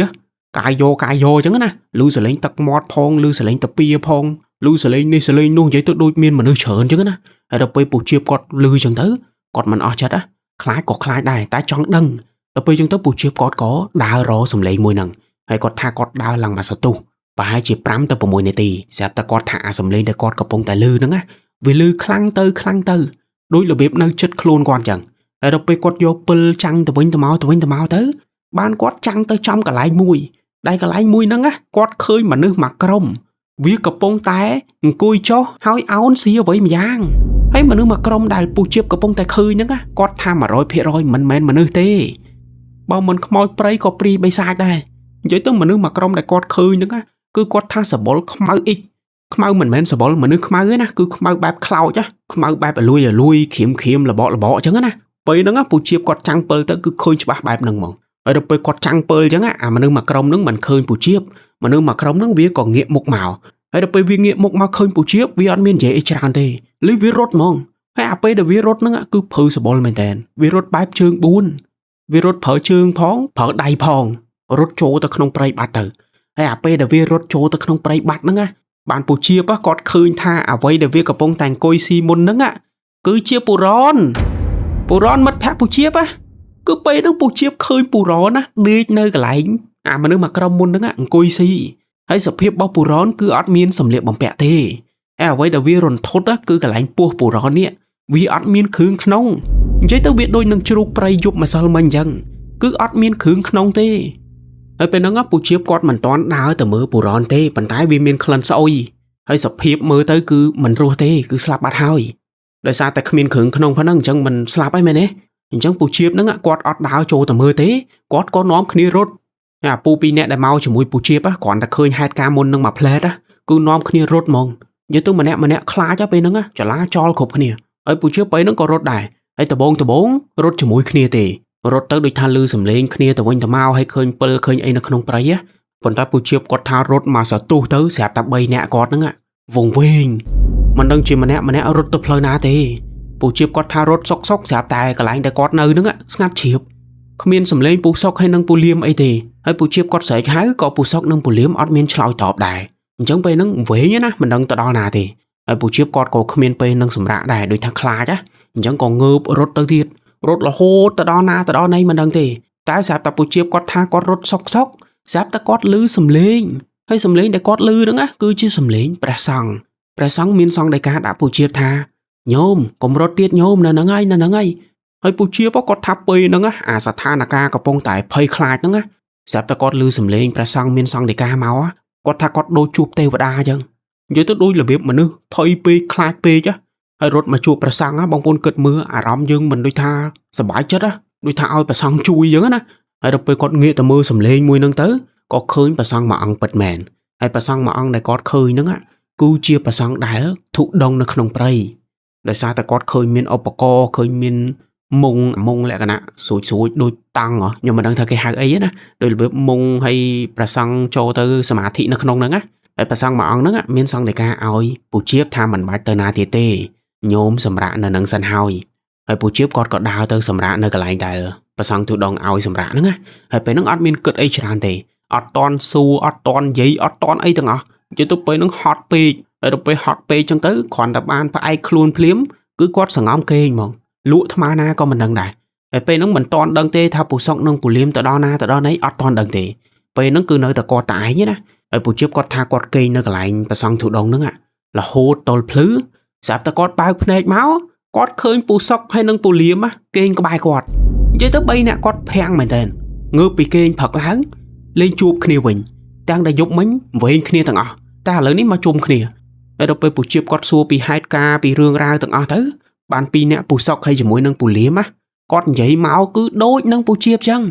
កាយយកអញ្ចឹងណាឮសំឡេងទឹកមាត់ផងឮសំឡេងតាពីផងឮសំឡេងនេះសំឡេងនោះនិយាយទៅដូចមានមនុស្សច្រើនអញ្ចឹងណាហើយដល់ពេលពូជៀបគាត់ឮអញ្ចឹងទៅគាត់មិនអស់ចិត្តណាខ្លាចក៏ខ្លាចដែរតែចង់ដឹងដល់ពេលអញ្ចឹងទៅពូជៀបគាត់ក៏ដើររកសំឡេងមួយហ្នឹងហើយគាត់ថាគាត់ដើរឡើងមកសតុះប្រហែលជា5ទៅ6នាទីស្រាប់តែគាត់ថាអាសំឡេងដែលគាត់កំពុងតែឮហ្នឹងណាវាឮខ្លាំងទៅដូចរបៀបនៅចិត្តខ្លួនគាត់អញ្ចឹងហើយដល់ពេលគាត់យកពិលចាំងទៅវិញទៅមកទៅបានគាត់ចាំងទៅចំកន្លែងមួយដែលកន្លែងមួយហ្នឹងណាគាត់ឃើញមនុស្សមួយក្រុមវាកំពុងតែអង្គុយចុះហើយអោនស៊ីអ្វីម្យ៉ាងហើយមនុស្សមួយក្រុមដែលពូជៀបកំពុងតែឃើញហ្នឹងណាគាត់ថា 100% មិនមែនមនុស្សទេបើមិនខ្មោចព្រៃក៏ព្រីបិសាចដែរនិយាយទៅមនុស្សមួយក្រុមដែលគាត់ឃើញហ្នឹងណាគឺគាត់ថាសបុលខ្មៅអ៊ិចខ្មៅមិនមែនសបុលមនុស្សខ្មៅទេណាគឺខ្មៅបែបខ្លោចណាខ្មៅបែបអលួយក្រៀមលបកអញ្ចឹងណាពេលហ្នឹងពូជៀបគាត់ចាំងពិលទៅគឺឃើញច្បាស់បែបហ្នឹងហ្មងហើយដល់ពេលគាត់ចាំងពិលអញ្ចឹងអាមនុស្សមួយក្រុមហ្នឹងមិនឃើញពូជៀបមនុស្សមួយក្រុមហ្នឹងវាក៏ងាកមុខមកហើយដល់ពេលវាងាកមុខមកឃើញពូជៀបវាអត់មាននិយាយអីច្រើនទេលឺវារត់ហ្មងហើយអាពេលដែលវារត់ហ្នឹងគឺព្រឺសបុលមែនតើវារត់បែបជើង4វារត់ប្រើជើងផងប្រើដៃផងរត់ចូលទៅក្នុងព្រៃបាត់ទៅហើយអាពេលដែលវារត់ចូលទៅក្នុងព្រៃបាត់ហ្នឹងបានពូជៀបគាត់ឃើញថាអ្វីដែលវាកំពុងតែអង្គុយស៊ីមុនហ្នឹងគឺជាពូរ៉នមិត្តភក្តិពូជៀបគឺពេលហ្នឹងពូជៀបឃើញពូរ៉នណាដេកនៅកន្លែងអាមនុស្សមួយក្រុមមុនហ្នឹងអង្គុយស៊ីហើយសភាពរបស់ពូរ៉នគឺអត់មានសម្លៀកបំពាក់ទេហើយអ្វីដែលវារន្ធត់គឺកន្លែងពោះពូរ៉ននេះវាអត់មានគ្រឿងក្នុងនិយាយទៅវាដូចនឹងជ្រូកព្រៃយប់ម្សិលមិញអញ្ចឹងគឺអត់មានគ្រឿងក្នុងទេហើយពេលហ្នឹងពូជៀបគាត់មិនតាន់ដើរទៅមើលពូរ៉នទេប៉ុន្តែវាមានក្លិនស្អុយហើយសភាពមើលទៅគឺមិនរស់ទេគឺស្លាប់បាត់ហើយដោយសារតែគ្មានគ្រឿងក្នុងហ្នឹងអញ្ចឹងមិនស្លាប់ហើយមែនទេអញ្ចឹងពូជៀបហ្នឹងគាត់អត់ដើរចូលទៅមើលទេគាត់ក៏នាំគ្នារត់អាពូ2នាក់ដែលមកជាមួយពូជៀបគ្រាន់តែឃើញហេតុការណ៍មុននឹងមកផ្លែតគឺនាំគ្នារត់ហ្មងនិយាយទៅម្នាក់ខ្លាចពេលហ្នឹងចលាចលគ្រប់គ្នាហើយពូជៀបពេលហ្នឹងក៏រត់ដែរហើយដបងរត់ជាមួយគ្នាទេរត់ទៅដូចថាលឺសំឡេងគ្នាទៅវិញទៅមកហើយឃើញពិលឃើញអីនៅក្នុងព្រៃប៉ុន្តែពូជៀបគាត់ថារត់មកសតុះទៅស្រាប់តែ3នាក់គាត់ហ្នឹងវងវែងមិនដឹងជាម្នាក់រត់ទៅផ្លូវណាទេពូជៀបគាត់ថារត់សុកស្រាប់តែកន្លែងដែលគាត់នៅហ្នឹងស្ងាត់ជ្រាបគ្មានសំឡេងពូសុកហើយនឹងពូលៀមអីទេហើយពូជៀបគាត់ស្រែកហៅក៏ពូសុកនិងពូលៀមអត់មានឆ្លើយតបដែរអញ្ចឹងពេលហ្នឹងវែងណាមិនដឹងទៅដល់ណាទេហើយពូជៀបគាត់ក៏គ្មានពេលនឹងសម្រាកដែរដូចថាខ្លាចអញ្ចឹងក៏ងើបរត់ទៅទៀតរត់រហូតទៅដល់ណាទៅដល់ណីមិនដឹងទេតែស្រាប់តែពូជៀបគាត់ថាគាត់រត់សុកស្រាប់តែគាត់ឮសំឡេងហើយសំឡេងដែលគាត់ឮហ្នឹងគឺជាសំឡេងព្រះសង្ឃមានសង្ឃដីកាដាក់ពូជៀបថាញោមកុំរត់ទៀតញោមនៅហ្នឹងហើយហើយពូជៀបគាត់ថាពេលហ្នឹងអាស្ថានភាពកំពុងតែភ័យខ្លាចហ្នឹងស្រាប់តែគាត់ឮសំឡេងព្រះសង្ឃមានសង្ឃដីកាមកគាត់ថាគាត់ដូចជួបទេវតាអញ្ចឹងនិយាយទៅដូចរបៀបមនុស្សភ័យពេកខ្លាចពេកហើយរត់មកជួបព្រះសង្ឃបងប្អូនគិតមើលអារម្មណ៍យើងមិនដូចថាសប្បាយចិត្តដូចថាឲ្យព្រះសង្ឃជួយអញ្ចឹងណាហើយដល់ពេលគាត់ងាកទៅមើលសំឡេងមួយហ្នឹងទៅក៏ឃើញព្រះសង្ឃមួយអង្គពិតមែនហើយព្រះសង្ឃមួយអង្គដែលគាត់ឃើញហ្នឹងគឺជាព្រះសង្ឃដែលធុដងនៅក្នុងព្រៃដោយសារតែគាត់ឃើញមានឧបករណ៍ឃើញមានមុងលក្ខណៈស្រួចដូចតាំងខ្ញុំមិនដឹងថាគេហៅអីណាដោយរបៀបមុងហើយព្រះសង្ឃចូលទៅសមាធិនៅក្នុងហ្នឹងហើយព្រះសង្ឃមួយអង្គហ្នឹងមានសង្ឃដីកាឲ្យពូជៀបថាមិនបាច់ទៅណាទៀតទេញោមសម្រាប់នៅនឹងសិនហើយពូជៀបគាត់ក៏ដើរទៅសម្រាប់នៅកន្លែងដែលព្រះសង្ឃទុដងឲ្យសម្រាប់ហ្នឹងហើយពេលហ្នឹងអត់មានគិតអីច្រើនទេអត់តន់សួរអត់តន់និយាយអត់តន់អីទាំងអស់និយាយទៅពេលហ្នឹងហត់ពេកហើយដល់ពេលហត់ពេកចឹងទៅគ្រាន់តែបានផ្អែកខ្លួនភ្លាមគឺគាត់សង្ងំគេងហ្មងលក់ថ្មណាក៏មិនដឹងដែរហើយពេលហ្នឹងមិនតន់ដឹងទេថាពូសុកនិងពូលៀមទៅដល់ណាទៅដល់ណីអត់តន់ដឹងទេពេលហ្នឹងគឺនៅតែគាត់តែឯងណាហើយពូជៀបគាត់ថាគាត់គេងនៅកន្លែងព្រះសង្ឃទុដងហ្នឹងរហូតតលភ្លឺស្រាប់តែគាត់បើកភ្នែកមកគាត់ឃើញពូសុកហើយនិងពូលៀមគេងក្បែរគាត់និយាយទៅ3នាក់គាត់ភាំងមែនតើងើបពីគេងផឹកឡើង លេងជួបគ្នាវិញទាំងដែលយប់មិញវែងគ្នាទាំងអស់តែឥឡូវនេះមកជុំគ្នាហើយដល់ពេលពូជៀបគាត់សួរពីហេតុការណ៍ពីរឿងរ៉ាវទាំងអស់ទៅបានពីរអ្នកពូសុកហើយជាមួយនឹងពូលៀមគាត់និយាយមកគឺដូចនឹងពូជៀបចឹង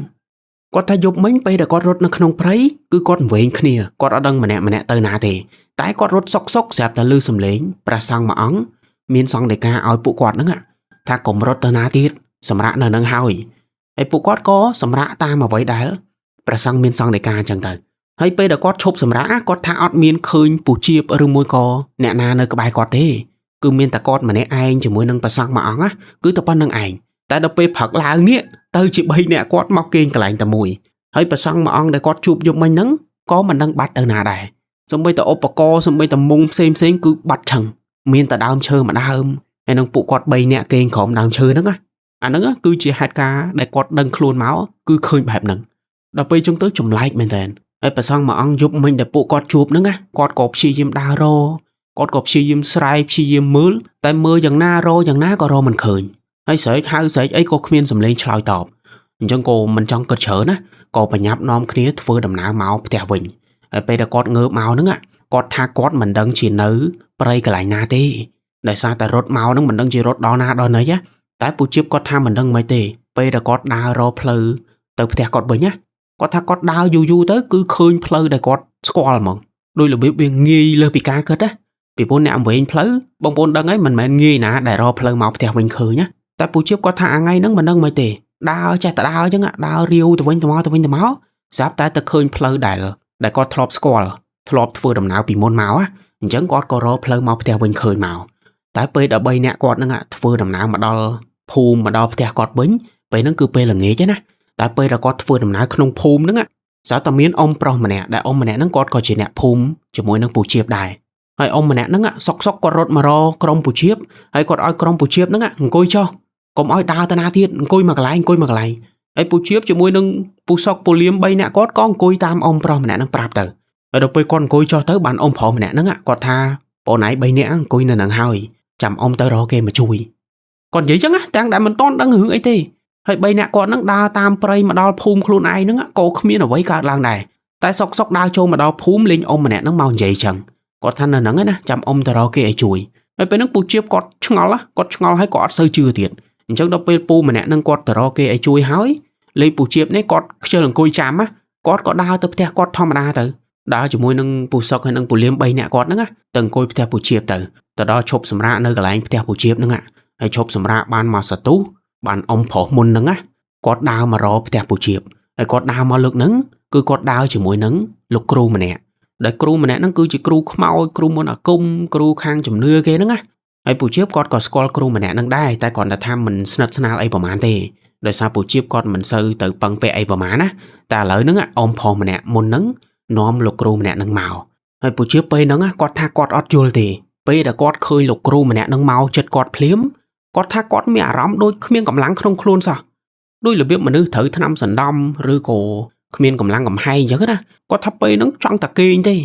គាត់ថាយប់មិញពេលដែលគាត់រត់នៅក្នុងព្រៃគឺគាត់វែងគ្នាគាត់អត់ដឹងម្នាក់ទៅណាទេតែគាត់រត់សុកស្រាប់តែឮសំឡេងព្រះសង្ឃមួយអង្គមានសង្ឃដីកាឲ្យពួកគាត់ហ្នឹងថាកុំរត់ទៅណាទៀតសម្រាប់នៅនឹងហើយពួកគាត់ក៏សម្រាប់តាមអ្វីដែលព្រះសង្ឃមានសង្ឃដីកាអញ្ចឹងទៅហើយពេលដែលគាត់ឈប់សម្រាប់គាត់ថាអត់មានឃើញពូជៀបឬមួយក៏អ្នកណានៅក្បែរគាត់ទេគឺមានតែគាត់ម្នាក់ឯងជាមួយនឹងព្រះសង្ឃមួយអង្គគឺតែប៉ុណ្្នឹងឯងតែដល់ពេលព្រឹកឡើងនេះទៅជា3អ្នកគាត់មកគេងកន្លែងតែមួយហើយព្រះសង្ឃមួយអង្គដែលគាត់ជួបយប់មិញហ្នឹងក៏មិនដឹងបាត់ទៅណាដែរសូម្បីតែឧបករណ៍សូម្បីតែមុងផ្សេងគឺបាត់ឆឹងមានតែដើមឈើមួយដើមហើយនឹងពួកគាត់3នាក់គេងក្រោមដើមឈើហ្នឹងអាហ្នឹងគឺជាហេតុការណ៍ដែលគាត់ដឹងខ្លួនមកគឺឃើញបែបហ្នឹងដល់ពេលចឹងទៅចម្លែកមែនតើហើយព្រះសង្ឃមួយអង្គយប់មិញដែលពួកគាត់ជួបហ្នឹងគាត់ក៏ព្យាយាមដើររគាត់ក៏ព្យាយាមស្រែកព្យាយាមមើលតែមើលយ៉ាងណារយ៉ាងណាក៏រមិនឃើញហើយស្រែកហៅស្រែកអីក៏គ្មានសម្លេងឆ្លើយតបអញ្ចឹងក៏មិនចង់គិតច្រើនណាក៏បញ្ញាប់នាំគ្នាធ្វើដំណើរមកផ្ទះវិញហើយពេលដែលគាត់ងើបមកហ្នឹងគាត់ថាគាត់មិនដឹងជានៅព្រៃកន្លែងណាទេដោយសារតែរត់មកហ្នឹងមិនដឹងជារត់ដល់ណាដល់ណីតែពូជៀបគាត់ថាមិនដឹងមិនទេពេលដែលគាត់ដើររកផ្លូវទៅផ្ទះគាត់វិញគាត់ថាគាត់ដើរយូរទៅគឺឃើញផ្លូវដែលគាត់ស្គាល់ហ្មងដោយរបៀបវាងាយលើសពីការគិតពីព្រោះអ្នកអំវែងផ្លូវបងប្អូនដឹងហើយមិនមែនងាយណាដែលរកផ្លូវមកផ្ទះវិញឃើញតែពូជៀបគាត់ថាអាថ្ងៃហ្នឹងមិនដឹងមិនទេដើរចេះតែដើរអញ្ចឹងដើររាវទៅវិញទៅមកស្រាប់តែឃើញផ្លូវដែលគាត់ធ្លាប់ស្គាល់ធ្លាប់ធ្វើដំណើរពីមុនមកអញ្ចឹងគាត់ក៏រកផ្លូវមកផ្ទះវិញឃើញមកតែពេលដល់3អ្នកគាត់ហ្នឹងធ្វើដំណើរមកដល់ភូមិមកដល់ផ្ទះគាត់វិញពេលហ្នឹងគឺពេលល្ងាចណាតែពេលដែលគាត់ធ្វើដំណើរក្នុងភូមិហ្នឹងស្រាប់តែមានអ៊ំប្រុសម្នាក់ដែលអ៊ំម្នាក់ហ្នឹងគាត់ក៏ជាអ្នកភូមិជាមួយនឹងពូជៀបដែរហើយអ៊ំម្នាក់ហ្នឹងសុកគាត់រត់មករកក្រុមពូជៀបហើយគាត់ឲ្យក្រុមពូជៀបហ្នឹងអង្គុយចុះកុំឲ្យដើរទៅណាទៀតអង្គុយមកកន្លែងហើយពូជៀបជាមួយនឹងពូសុកពូលៀម3អ្នកគាត់ក៏អង្គុយតាមអ៊ំប្រុសម្នាក់ហ្នឹងប្រាប់ទៅហើយដល់ពេលគាត់អង្គុយចុះទៅបានអ៊ំប្រុសម្នាក់ហ្នឹងគាត់ថាបងណៃ3នាក់អង្គុយនៅនឹងហើយចាំអ៊ំទៅរកគេមកជួយគាត់និយាយចឹងទាំងដែលមិនតន់ដឹងរឿងអីទេហើយ3អ្នកគាត់ហ្នឹងដើរតាមព្រៃមកដល់ភូមិខ្លួនឯងហ្នឹងក៏គ្មានអ្វីកើតឡើងដែរតែសុកដើរចូលមកដល់ភូមិលេងអ៊ំម្នាក់ហ្នឹងមកនិយាយចឹងគាត់ថានៅហ្នឹងណាចាំអ៊ំទៅរកគេឲ្យជួយហើយពេលហ្នឹងពូជៀបគាត់ឆ្ងល់ហើយក៏អត់សូវជឿទៀតអញ្ចឹងដល់ពេលពូម្នាក់ហ្នឹងគាត់ទៅរកគេឲ្យជួយហើយលេងពូជៀបនេះគាត់ខ្ជិលអង្គុយចាំគាត់ក៏ដើរទៅផ្ទះគាត់ធម្មតាទៅដើរជាមួយនឹងពូសុកហើយនឹងពូលៀម3អ្នកគាត់ហ្នឹងទៅអង្គុយផ្ទះពូជៀបទៅដល់ឈប់សម្រាកនៅកន្លែងផ្ទះពូជៀបហ្នឹងហើយឈប់សម្រាកបានមកសតុបានអ៊ំប្រុសមុនហ្នឹងគាត់ដើរមករកផ្ទះពូជៀបហើយគាត់ដើរមកលើកហ្នឹងគឺគាត់ដើរជាមួយនឹងលោកគ្រូម្នាក់ដែលគ្រូម្នាក់ហ្នឹងគឺជាគ្រូខ្មោចគ្រូមន្តអាគមគ្រូខាងជំនឿគេហ្នឹងហើយពូជៀបគាត់ក៏ស្គាល់គ្រូម្នាក់ហ្នឹងដែរតែគាត់ថាមិនស្និទ្ធស្នាលអីប្រហែលទេដោយសារពូជៀបគាត់មិនសូវទៅពឹងពាក់អីប្រហែលណាតែឥឡូវហ្នឹងអ៊ំប្រុសម្នាក់មុនហ្នឹងនាំលោកគ្រូម្នាក់ហ្នឹងមកហើយពូជៀបពេលហ្នឹងគាត់ថាគាត់អត់យល់ទេពេលដែលគាត់ឃើញលោកគ្រូម្នាក់ហ្នឹងមកចិត្តគាត់ភ្លាមគាត់ថាគាត់មានអារម្មណ៍ដូចគ្មានកម្លាំងក្នុងខ្លួនសោះដូចរបៀបមនុស្សត្រូវថ្នាំសណ្ដំឬក៏គ្មានកម្លាំងកំហែងអញ្ចឹងណាគាត់ថាពេលហ្នឹងចង់តែគេងទេ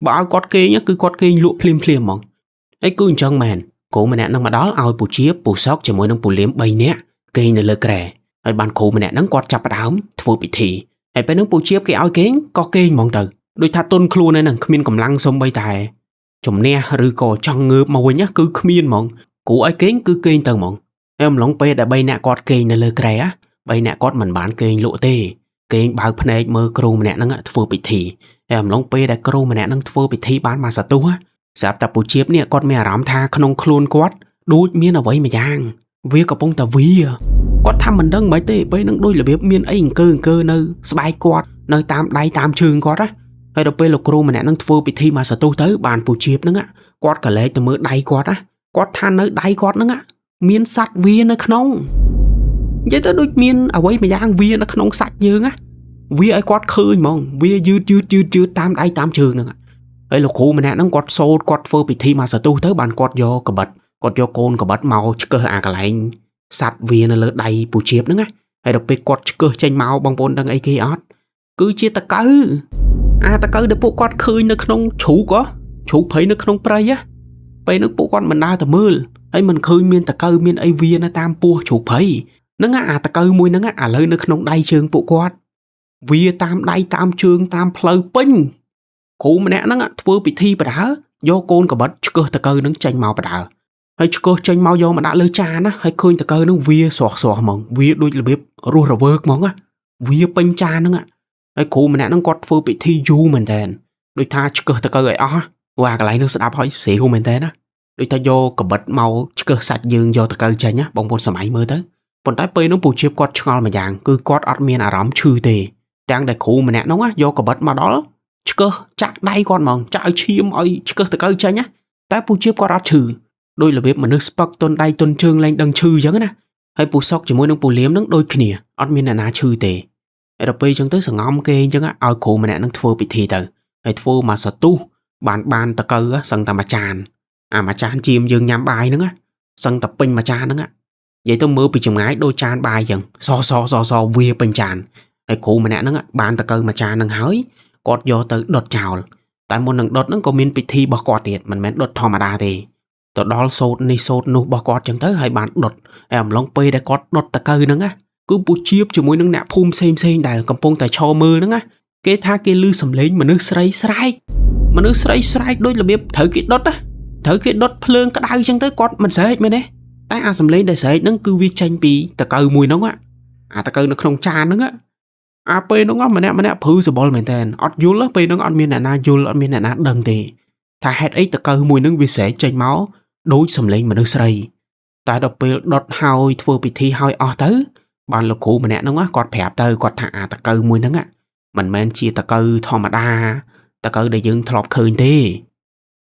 បើឲ្យគាត់គេងគឺគាត់គេងលក់ភ្លាមហ្មងហើយគឺអញ្ចឹងមែនគ្រូម្នាក់ហ្នឹងមកដល់ឲ្យពូជៀបពូសុកជាមួយនឹងពូលៀម3នាក់គេងនៅលើគ្រែហើយបានគ្រូម្នាក់ហ្នឹងគាត់ចាប់ផ្ដើមធ្វើពិធីហើយពេលហ្នឹងពូជៀបគេឲ្យគេងក៏គេងហ្មងទៅដូចថាទុនខ្លួនឯហ្នឹងគ្មានកម្លាំងសំបីតែជំនះឬក៏ចង់ងើបមកវិញគឺគ្មានហ្មងគ្រូឲ្យគេងគឺគេងទៅហ្មងហើយអំឡុងពេលដែល3នាក់គាត់គេងនៅលើគ្រែ3នាក់គាត់មិនបានគេងលក់ទេគេងបើកភ្នែកមើលគ្រូម្នាក់ហ្នឹងធ្វើពិធីហើយអំឡុងពេលដែលគ្រូម្នាក់ហ្នឹងធ្វើពិធីបានមកសតុស្រាប់តែពូជៀបនេះគាត់មានអារម្មណ៍ថាក្នុងខ្លួនគាត់ដូចមានអ្វីមួយយ៉ាងវាកំពុងតែគាត់ថាមិនដឹងមិនទេពេលហ្នឹងដូចរបៀបមានអីអង្គើនៅស្បែកគាត់នៅតាមដៃតាមជើងគាត់ហើយដល់ពេលលោកគ្រូម្នាក់ហ្នឹងធ្វើពិធីមកសតុទៅបានពូជៀបហ្នឹងគាត់ក៏លែកទៅមើលដៃគាត់គាត់ថានៅដៃគាត់ហ្នឹងមានសត្វវានៅក្នុងនិយាយទៅដូចមានអ្វីមួយយ៉ាងវានៅក្នុងសាច់យើងវាឲ្យគាត់ឃើញហ្មងវាយឺតតាមដៃតាមជើងហ្នឹងហើយលោកគ្រូម្នាក់ហ្នឹងគាត់សូត្រគាត់ធ្វើពិធីមកសតុទៅបានគាត់យកកបិតគាត់យកកូនកបិតមកឆ្កឹះអាកន្លែងសត្វវានៅលើដៃពូជៀបហ្នឹងហើយដល់ពេលគាត់ឆ្កឹះចេញមកបងប្អូនដឹងអីគេអត់គឺជាតកៅតកៅដែលពួកគាត់ឃើញនៅក្នុងជ្រូកព្រៃនៅក្នុងព្រៃពេលហ្នឹងពួកគាត់មិនដើរទៅមើលហើយមិនឃើញមានតកៅមានអីវានៅតាមពោះជ្រូកព្រៃហ្នឹងតកៅមួយហ្នឹងឥឡូវនៅក្នុងដៃជើងពួកគាត់ វាតាមដៃតាមជើងតាមផ្លូវពេញគ្រូម្នាក់ហ្នឹងធ្វើពិធីបដើយកកូនកបិតឆ្កឹះតកៅនឹងចេញមកបដើហើយឆ្កឹះចេញមកយកមកដាក់លើចានណាហើយឃើញតកៅនឹងវាស្រស់ហ្មងវាដូចរបៀបរស់រវើកហ្មងវាពេញចានហ្នឹងហើយគ្រូម្នាក់ហ្នឹងគាត់ធ្វើពិធីយូរមែនតើដូចថាឆ្កឹះតកៅឲ្យអស់វាកន្លែងនោះស្ដាប់ហើយស្រីហូមែនតើណាដូចថាយកកបិតមកឆ្កឹះសាច់យើងយកតកៅចេញណាបងប្អូនសម័យមើលទៅប៉ុន្តែពេលនោះពូជៀបគាត់ឆ្ងល់មួយយ៉ាងគឺគាត់អត់មានអារម្មណ៍ឈឺទេទាំងដែលគ្រូម្នាក់ហ្នឹងយកកបិតមកដល់ឆ្កឹះចាក់ដៃគាត់ហ្មងចាក់ឲ្យឈាមឲ្យឆ្កឹះតកៅចេញណាតែពូជៀបគាត់អត់ឈឺដោយរបៀបមនុស្សស្ពឹកទុនដៃទុនជើងលែងដឹងឈឺអញ្ចឹងណាហើយពូសុកជាមួយនឹងពូលៀមហ្នឹងដូចគ្នាអត់មានអ្នកណាឈឺទេហើយដល់ពេលអញ្ចឹងទៅសង្ងំគេអញ្ចឹងឲ្យគ្រូម្នាក់ហ្នឹងធ្វើពិធីទៅហើយធ្វើមកសទុះបានតកៅសឹងតែមួយចានមួយចានជៀមយើងញ៉ាំបាយហ្នឹងសឹងតែពេញមួយចានហ្នឹងនិយាយទៅមើលពីចម្ងាយដូចចានបាយអញ្ចឹងសវាពេញចានហើយគ្រូម្នាក់ហ្នឹងបានតកៅមួយចានហ្នឹងហើយគាត់យកទៅដុតចោលតែមុននឹងដុតហ្នឹងក៏មានពិធីរបស់គាត់ទៀតមិនមែនដុតធម្មតាទេទៅដល់សូត្រនេះសូត្រនោះរបស់គាត់អញ្ចឹងទៅហើយបានដុតហើយអំឡុងពេលដែលគាត់ដុតតកៅហ្នឹងគឺពូជៀបជាមួយនឹងអ្នកភូមិផ្សេងដែលកំពុងតែឈរមើលហ្នឹងគេថាគេឮសំឡេងមនុស្សស្រីស្រែកដូចរបៀបត្រូវគេដុតភ្លើងក្តៅអញ្ចឹងទៅគាត់មិនស្រែកមែនទេតែអាសំឡេងដែលស្រែកហ្នឹងគឺវាចេញពីតកៅមួយហ្នឹងអាតកៅនៅក្នុងចានហ្នឹងពេលហ្នឹងម្នាក់ព្រឺសបល់មែនតើអត់យល់ពេលហ្នឹងអត់មានអ្នកណាយល់អត់មានអ្នកណាដឹងទេថាហេតុអីតកៅមួយហ្នឹងវាស្រែកចេញមកដូចសំឡេងមនុស្សស្រីតែដល់ពេលដុតហើយធ្វើពិធីហើយអស់ទៅបានលោកគ្រូម្នាក់ហ្នឹងគាត់ប្រាប់ទៅគាត់ថាតកៅមួយហ្នឹងមិនមែនជាតកៅធម្មតាតកៅដែលយើងធ្លាប់ឃើញទេ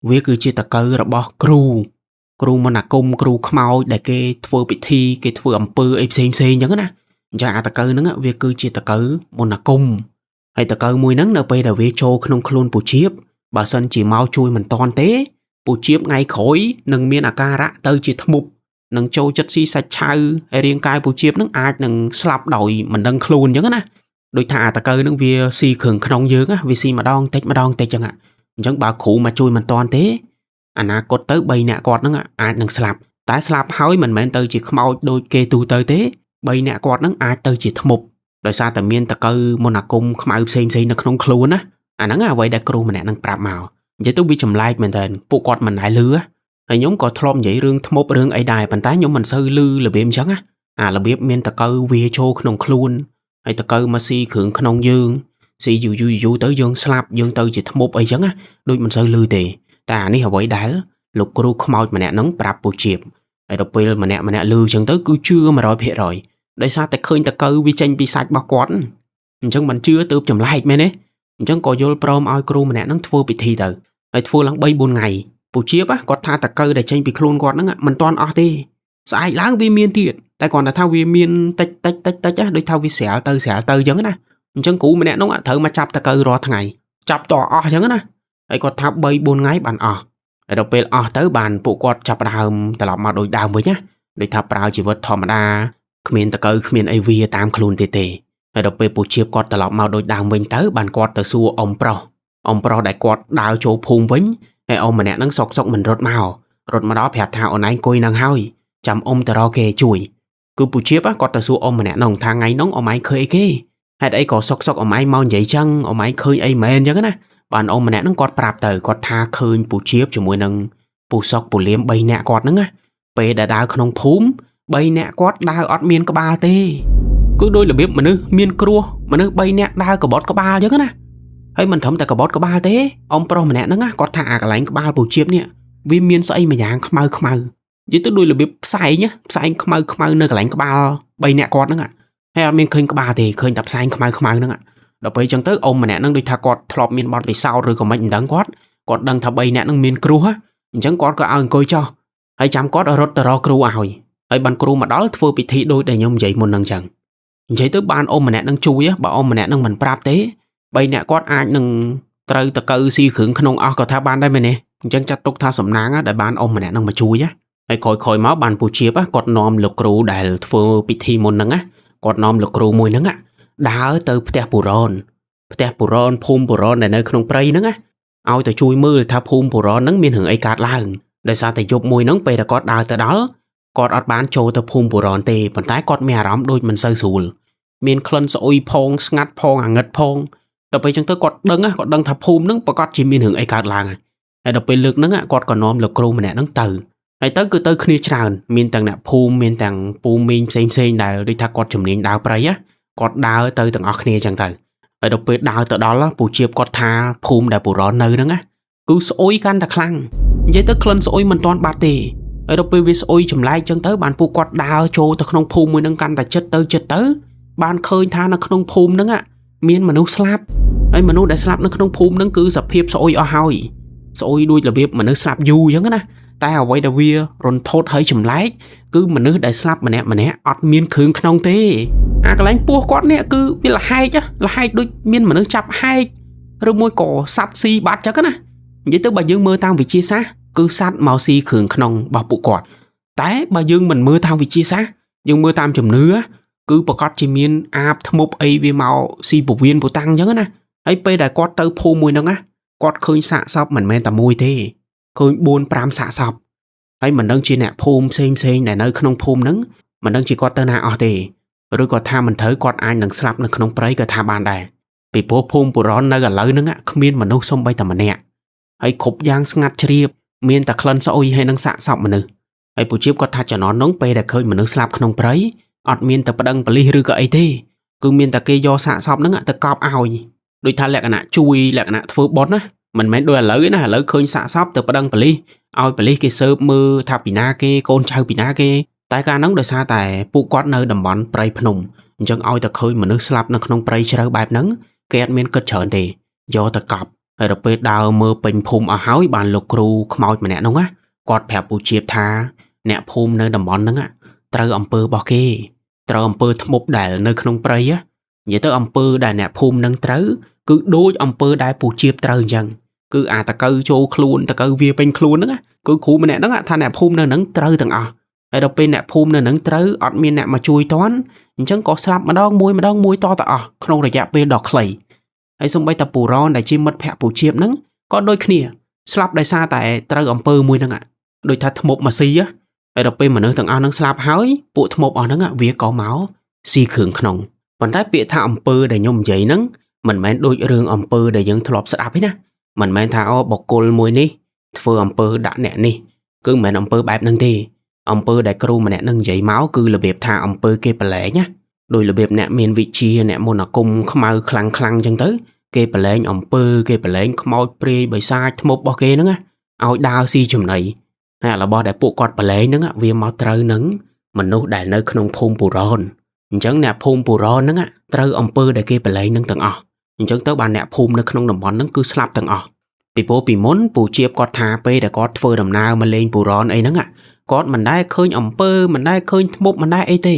វាគឺជាតកៅរបស់គ្រូមន្តអាគមគ្រូខ្មោចដែលគេធ្វើពិធីគេធ្វើអំពើអីផ្សេងអញ្ចឹងណាអញ្ចឹងអាតកៅហ្នឹងវាគឺជាតកៅមន្តអាគមហើយតកៅមួយហ្នឹងនៅពេលដែលវាចូលក្នុងខ្លួនពូជៀបបើសិនជាមកជួយមិនតាន់ទេពូជៀបថ្ងៃក្រោយនឹងមានអាការៈទៅជាធ្មប់នឹងចូលចិត្តស៊ីសាច់ឆៅហើយរាងកាយពូជៀបហ្នឹងអាចនឹងស្លាប់ដោយមិនដឹងខ្លួនអញ្ចឹងណាដូចថាអាតកៅហ្នឹងវាស៊ីគ្រឿងក្នុងយើងវាស៊ីម្ដងតិចអញ្ចឹងបើគ្រូមកជួយមិនតាន់ទេអនាគតទៅ3នាក់គាត់ហ្នឹងអាចនឹងស្លាប់តែស្លាប់ហើយមិនមែនទៅជាខ្មោចដូចគេទូទៅទេ3នាក់គាត់ហ្នឹងអាចទៅជាធ្មប់ដោយសារតែមានតកៅមន្តអាគមខ្មៅផ្សេងនៅក្នុងខ្លួនណាអាហ្នឹងអ្វីដែលគ្រូម្នាក់ហ្នឹងប្រាប់មកនិយាយទៅវាចម្លែកមែនតើពួកគាត់មិនដែលលឺហើយខ្ញុំក៏ធ្លាប់និយាយរឿងធ្មប់រឿងអីដែរប៉ុន្តែខ្ញុំមិនសូវលឺរបៀបអញ្ចឹងរបៀបមានតកៅវាចូលក្នុងខ្លួនហើយតកៅមកស៊ីគ្រឿងក្នុងយើងស៊ីយូរទៅយើងស្លាប់យើងទៅជាធ្មប់អីចឹងដូចមិនសូវលឺទេតែអានេះអ្វីដែលលោកគ្រូខ្មោចម្នាក់ហ្នឹងប្រាប់ពូជៀបហើយដល់ពេលម្នាក់លឺចឹងទៅគឺជឿ 100% ដោយសារតែឃើញតកៅវាចេញពីសាច់របស់គាត់អញ្ចឹងមិនជឿទៅចម្លែកមែនទេអញ្ចឹងក៏យល់ព្រមឲ្យគ្រូម្នាក់ហ្នឹងធ្វើពិធីទៅហើយធ្វើឡើង 3-4 ថ្ងៃពូជៀបគាត់ថាតកៅដែលចេញពីខ្លួនគាត់ហ្នឹងមិនទាន់អស់ទេស្អែកឡើងវាមានទៀតតែគាត់ថាវាមានតិចដូចថាវាស្រាលទៅអញ្ចឹងណាអញ្ចឹងគ្រូម្នាក់ហ្នឹងត្រូវមកចាប់តកៅរាល់ថ្ងៃចាប់តអស់អញ្ចឹងណាហើយគាត់ថា 3-4 ថ្ងៃបានអស់ហើយដល់ពេលអស់ទៅបានពួកគាត់ចាប់ដើមត្រឡប់មកដូចដើមវិញណាដូចថាប្រើជីវិតធម្មតាគ្មានតកៅគ្មានអីវាតាមខ្លួនទេហើយដល់ពេលពូជៀបគាត់ត្រឡប់មកដូចដើមវិញទៅបានគាត់ទៅសួរអ៊ំប្រុសដែលគាត់ដើរចូលភូមិវិញហើយអ៊ំម្នាក់ហ្នឹងសុកមិនរត់មកដល់ប្រាប់ថាអូនឯងអង្គុយនឹងហើយចាំអ៊ំទៅរកគេជួយគឺពូជៀបគាត់ទៅសួរអ៊ំម្នាក់ហ្នឹងថាថ្ងៃហ្នឹងអ៊ំឯងឃើញអីគេហេតុអីក៏សុកអ៊ំឯងមកនិយាយចឹងអ៊ំឯងឃើញអីមែនអញ្ចឹងណាបានអ៊ំម្នាក់ហ្នឹងគាត់ប្រាប់ទៅគាត់ថាឃើញពូជៀបជាមួយនឹងពូសុកពូលៀម3នាក់គាត់ហ្នឹងពេលដែលដើរក្នុងភូមិ3នាក់គាត់ដើរអត់មានក្បាលទេគឺដោយរបៀបមនុស្សមានគ្រោះមនុស្ស3នាក់ដើរកបត់ក្បាលអញ្ចឹងណាហើយមិនត្រឹមតែកបត់ក្បាលទេអ៊ំប្រុសម្នាក់ហ្នឹងគាត់ថាអាកន្លែងក្បាលពូជៀបនេះវាមានស្អីមួយយ៉ាងខ្មៅនិយាយទៅដោយរបៀបផ្សែងខ្មៅនៅកន្លែងក្បាល3នាក់គាត់ហ្នឹងហើយអត់មានឃើញក្បាលទេឃើញតែផ្សែងខ្មៅហ្នឹងដល់ពេលអញ្ចឹងទៅអ៊ំម្នាក់ហ្នឹងដូចថាគាត់ធ្លាប់មានបទពិសោធន៍ឬក៏មិនដឹងគាត់ដឹងថា3នាក់ហ្នឹងមានគ្រោះអញ្ចឹងគាត់ក៏ឲ្យអង្គុយចុះហើយចាំគាត់រត់ទៅរកគ្រូឲ្យហើយបានគ្រូមកដល់ធ្វើពិធីដូចដែលខ្ញុំនិយាយមុនហ្នឹងអញ្ចឹងនិយាយទៅបានអ៊ំម្នាក់ហ្នឹងជួយបើអ៊ំម្នាក់ហ្នឹងមិនប្រាប់ទេ3នាក់គាត់អាចនឹងត្រូវតកៅស៊ីគ្រឿងក្នុងអស់ក៏ថាបានដែរមែនទេអញ្ចឹងចាត់ទុកថាសំណាងដែលបានអ៊ំម្នាក់ហ្នឹងមកជួយហើយក្រោយមកបានពូជៀបគាត់នាំលោកគ្រូដែលធ្វើពិធីមុនហ្នឹងគាត់នាំលោកគ្រូមួយហ្នឹងដើរទៅផ្ទះបុរនភូមិបុរនដែលនៅក្នុងព្រៃហ្នឹងឲ្យទៅជួយមើលថាភូមិបុរនហ្នឹងមានរឿងអីកើតឡើងដោយសារតែយប់មួយហ្នឹងពេលដែលគាត់ដើរទៅដល់គាត់អត់បានចូលទៅភូមិបុរនទេប៉ុន្តែគាត់មានអារម្មណ៍ដូចមិនសូវស្រួល មានក្លិនស្អុយផងស្ងាត់ផងអាងឹតផងដល់ពេលចឹងទៅគាត់ដឹងថាភូមិហ្នឹងប្រកាសជាមានរឿងអីកើតឡើងហើយដល់ពេលលើកហ្នឹងគាត់ក៏នាំលោកគ្រូម្នាក់ហ្នឹងទៅហើយទៅគឺទៅគ្នាច្រើនមានទាំងអ្នកភូមិមានទាំងពូមីងផ្សេងដែលដូចថាគាត់ជំនាញដើរព្រៃគាត់ដើរទៅទាំងអស់គ្នាចឹងទៅហើយដល់ពេលដើរទៅដល់ពូជៀបគាត់ថាភូមិដែលពូរនៅហ្នឹងគឺស្អុយកាន់តែខ្លាំងនិយាយទៅក្លិនស្អុយមិនទាន់បាត់ទេហើយដល់ពេលវាស្អុយចម្លែកចឹងទៅបានពួកគាត់ដើរចូលទៅក្នុងភូមិមួយហ្នឹងកាន់តែចិត្តទៅបានឃើញថានៅក្នុងភូមិហ្នឹងមានមនុស្សស្លាប់ហើយមនុស្សដែលស្លាប់នៅក្នុងភូមិហ្នឹងគឺសភាពស្អុយអស់ហើយស្អុយដូចរបៀបមនុស្សស្លាប់យូរចឹងណាតែអ្វីដែលវារន្ធត់ហើយចម្លែកគឺមនុស្សដែលស្លាប់ម្នាក់អត់មានគ្រឿងក្នុងទេអាកន្លែងពោះគាត់នេះគឺវាលហែកដូចមានមនុស្សចាប់ហែកឬមួយក៏សត្វស៊ីបាត់ចឹងណានិយាយទៅបើយើងមើលតាមវិទ្យាសាស្ត្រគឺសត្វមកស៊ីគ្រឿងក្នុងរបស់ពួកគាត់តែបើយើងមិនមើលតាមវិទ្យាសាស្ត្រយើងមើលតាមជំនឿគឺប្រកាសជាមានអាបធ្មប់អីវាមកស៊ីពវៀនពូតាំងចឹងណាហើយពេលដែលគាត់ទៅភូមិមួយហ្នឹងគាត់ឃើញសាកសពមិនមែនតែមួយទេឃើញ 4-5 សាកសពហើយមិនដឹងជាអ្នកភូមិផ្សេងដែលនៅក្នុងភូមិហ្នឹងមិនដឹងជាគាត់ទៅណាអស់ទេឬក៏ថាមិនត្រូវគាត់អាចនឹងស្លាប់នៅក្នុងព្រៃក៏ថាបានដែរពីព្រោះភូមិបុរណនៅឥឡូវហ្នឹងគ្មានមនុស្សសូម្បីតែម្នាក់ហើយគ្រប់យ៉ាងស្ងាត់ជ្រាបមានតែក្លិនស្អុយហើយនឹងសាកសពមនុស្សហើយពូជៀបគាត់ថាចំណនហ្នឹងពេលដែលឃើញមនុស្សស្លាប់ក្នុងព្រៃអត់មានតែប្តឹងប៉ូលីសឬក៏អីទេគឺមានតែគេយកសាកសពហ្នឹងទៅកប់ឲ្យដូចថាលក្ខណៈជួយលក្ខណៈធ្វើបុណ្យណាមិនមែនដូចឥឡូវណាឥឡូវឃើញសាកសពទៅប្តឹងប៉ូលីសឲ្យប៉ូលីសគេស៊ើបមើលថាពីណាគេកូនចៅពីណាគេតែកាលហ្នឹងដោយសារតែពួកគាត់នៅតំបន់ព្រៃភ្នំអញ្ចឹងឲ្យតែឃើញមនុស្សស្លាប់នៅក្នុងព្រៃជ្រៅបែបហ្នឹងគេអត់មានគិតច្រើនទេយកទៅកប់ហើយដល់ពេលដើរមើលពេញភូមិអស់ហើយបានលោកគ្រូខ្មោចម្នាក់ហ្នឹងគាត់ប្រាប់ពូជៀបថាអ្នកភូមិនៅតំបន់ហ្នឹងត្រូវអំពើរបស់គេត្រូវអំពើធ្មប់ដែលនៅក្នុងព្រៃនិយាយទៅអំពើដែលអ្នកភូមិនឹងត្រូវគឺដូចអំពើដែលពូជៀបត្រូវអញ្ចឹងគឺអាតកៅចូលខ្លួនតកៅវាពេញខ្លួនហ្នឹងគឺគ្រូម្នាក់ហ្នឹងថាអ្នកភូមិនៅហ្នឹងត្រូវទាំងអស់ហើយដល់ពេលអ្នកភូមិនៅហ្នឹងត្រូវអត់មានអ្នកមកជួយតន់អញ្ចឹងក៏ស្លាប់ម្ដងមួយតទៅអស់ក្នុងរយៈពេលដ៏ខ្លីហើយសូម្បីតែពូរ៉នដែលជាមិត្តភក្តិពូជៀបហ្នឹងក៏ដូចគ្នាស្លាប់ដោយសារតែត្រូវអំពើមួយហ្នឹងដូចថាធ្មប់មកស៊ីហើយដល់ពេលមនុស្សទាំងអស់ហ្នឹងស្លាប់ហើយពួកធ្មប់អស់ហ្នឹងវាក៏មកស៊ីគ្រឿងក្នុងប៉ុន្តែពាក្យថាអំពើដែលខ្ញុំនិយាយហ្នឹងមិនមែនដូចរឿងអំពើដែលយើងធ្លាប់ស្ដាប់ទេណាមិនមែនថាបុគ្គលមួយនេះធ្វើអំពើដាក់អ្នកនេះគឺមិនមែនអំពើបែបហ្នឹងទេអំពើដែលគ្រូម្នាក់នឹងនិយាយមកគឺរបៀបថាអំពើគេប្រឡែងណាដោយរបៀបអ្នកមានវិជ្ជាអ្នកមន្តអាគមខ្មៅខ្លាំងអញ្ចឹងទៅគេប្រឡែងអំពើគេប្រឡែងខ្មោចព្រាយបិសាចធ្មប់របស់គេហ្នឹងឲ្យដើរស៊ីចំណីហើយរបស់ដែលពួកគាត់ប្រឡែងហ្នឹងវាមកត្រូវនឹងមនុស្សដែលនៅក្នុងភូមិបុរណអញ្ចឹងអ្នកភូមិបុរណហ្នឹងត្រូវអំពើដែលគេប្រឡែងហ្នឹងទាំងអស់អញ្ចឹងទៅបានអ្នកភូមិនៅក្នុងតំបន់ហ្នឹងគឺស្លាប់ទាំងអស់ពីព្រោះពីមុនពូជៀបគាត់ថាពេលដែលគាត់ធ្វើដំណើរមកលេងបុរណអីហ្នឹងគាត់មិនដែលឃើញអំពើមិនដែលឃើញធ្មប់មិនដែលអីទេ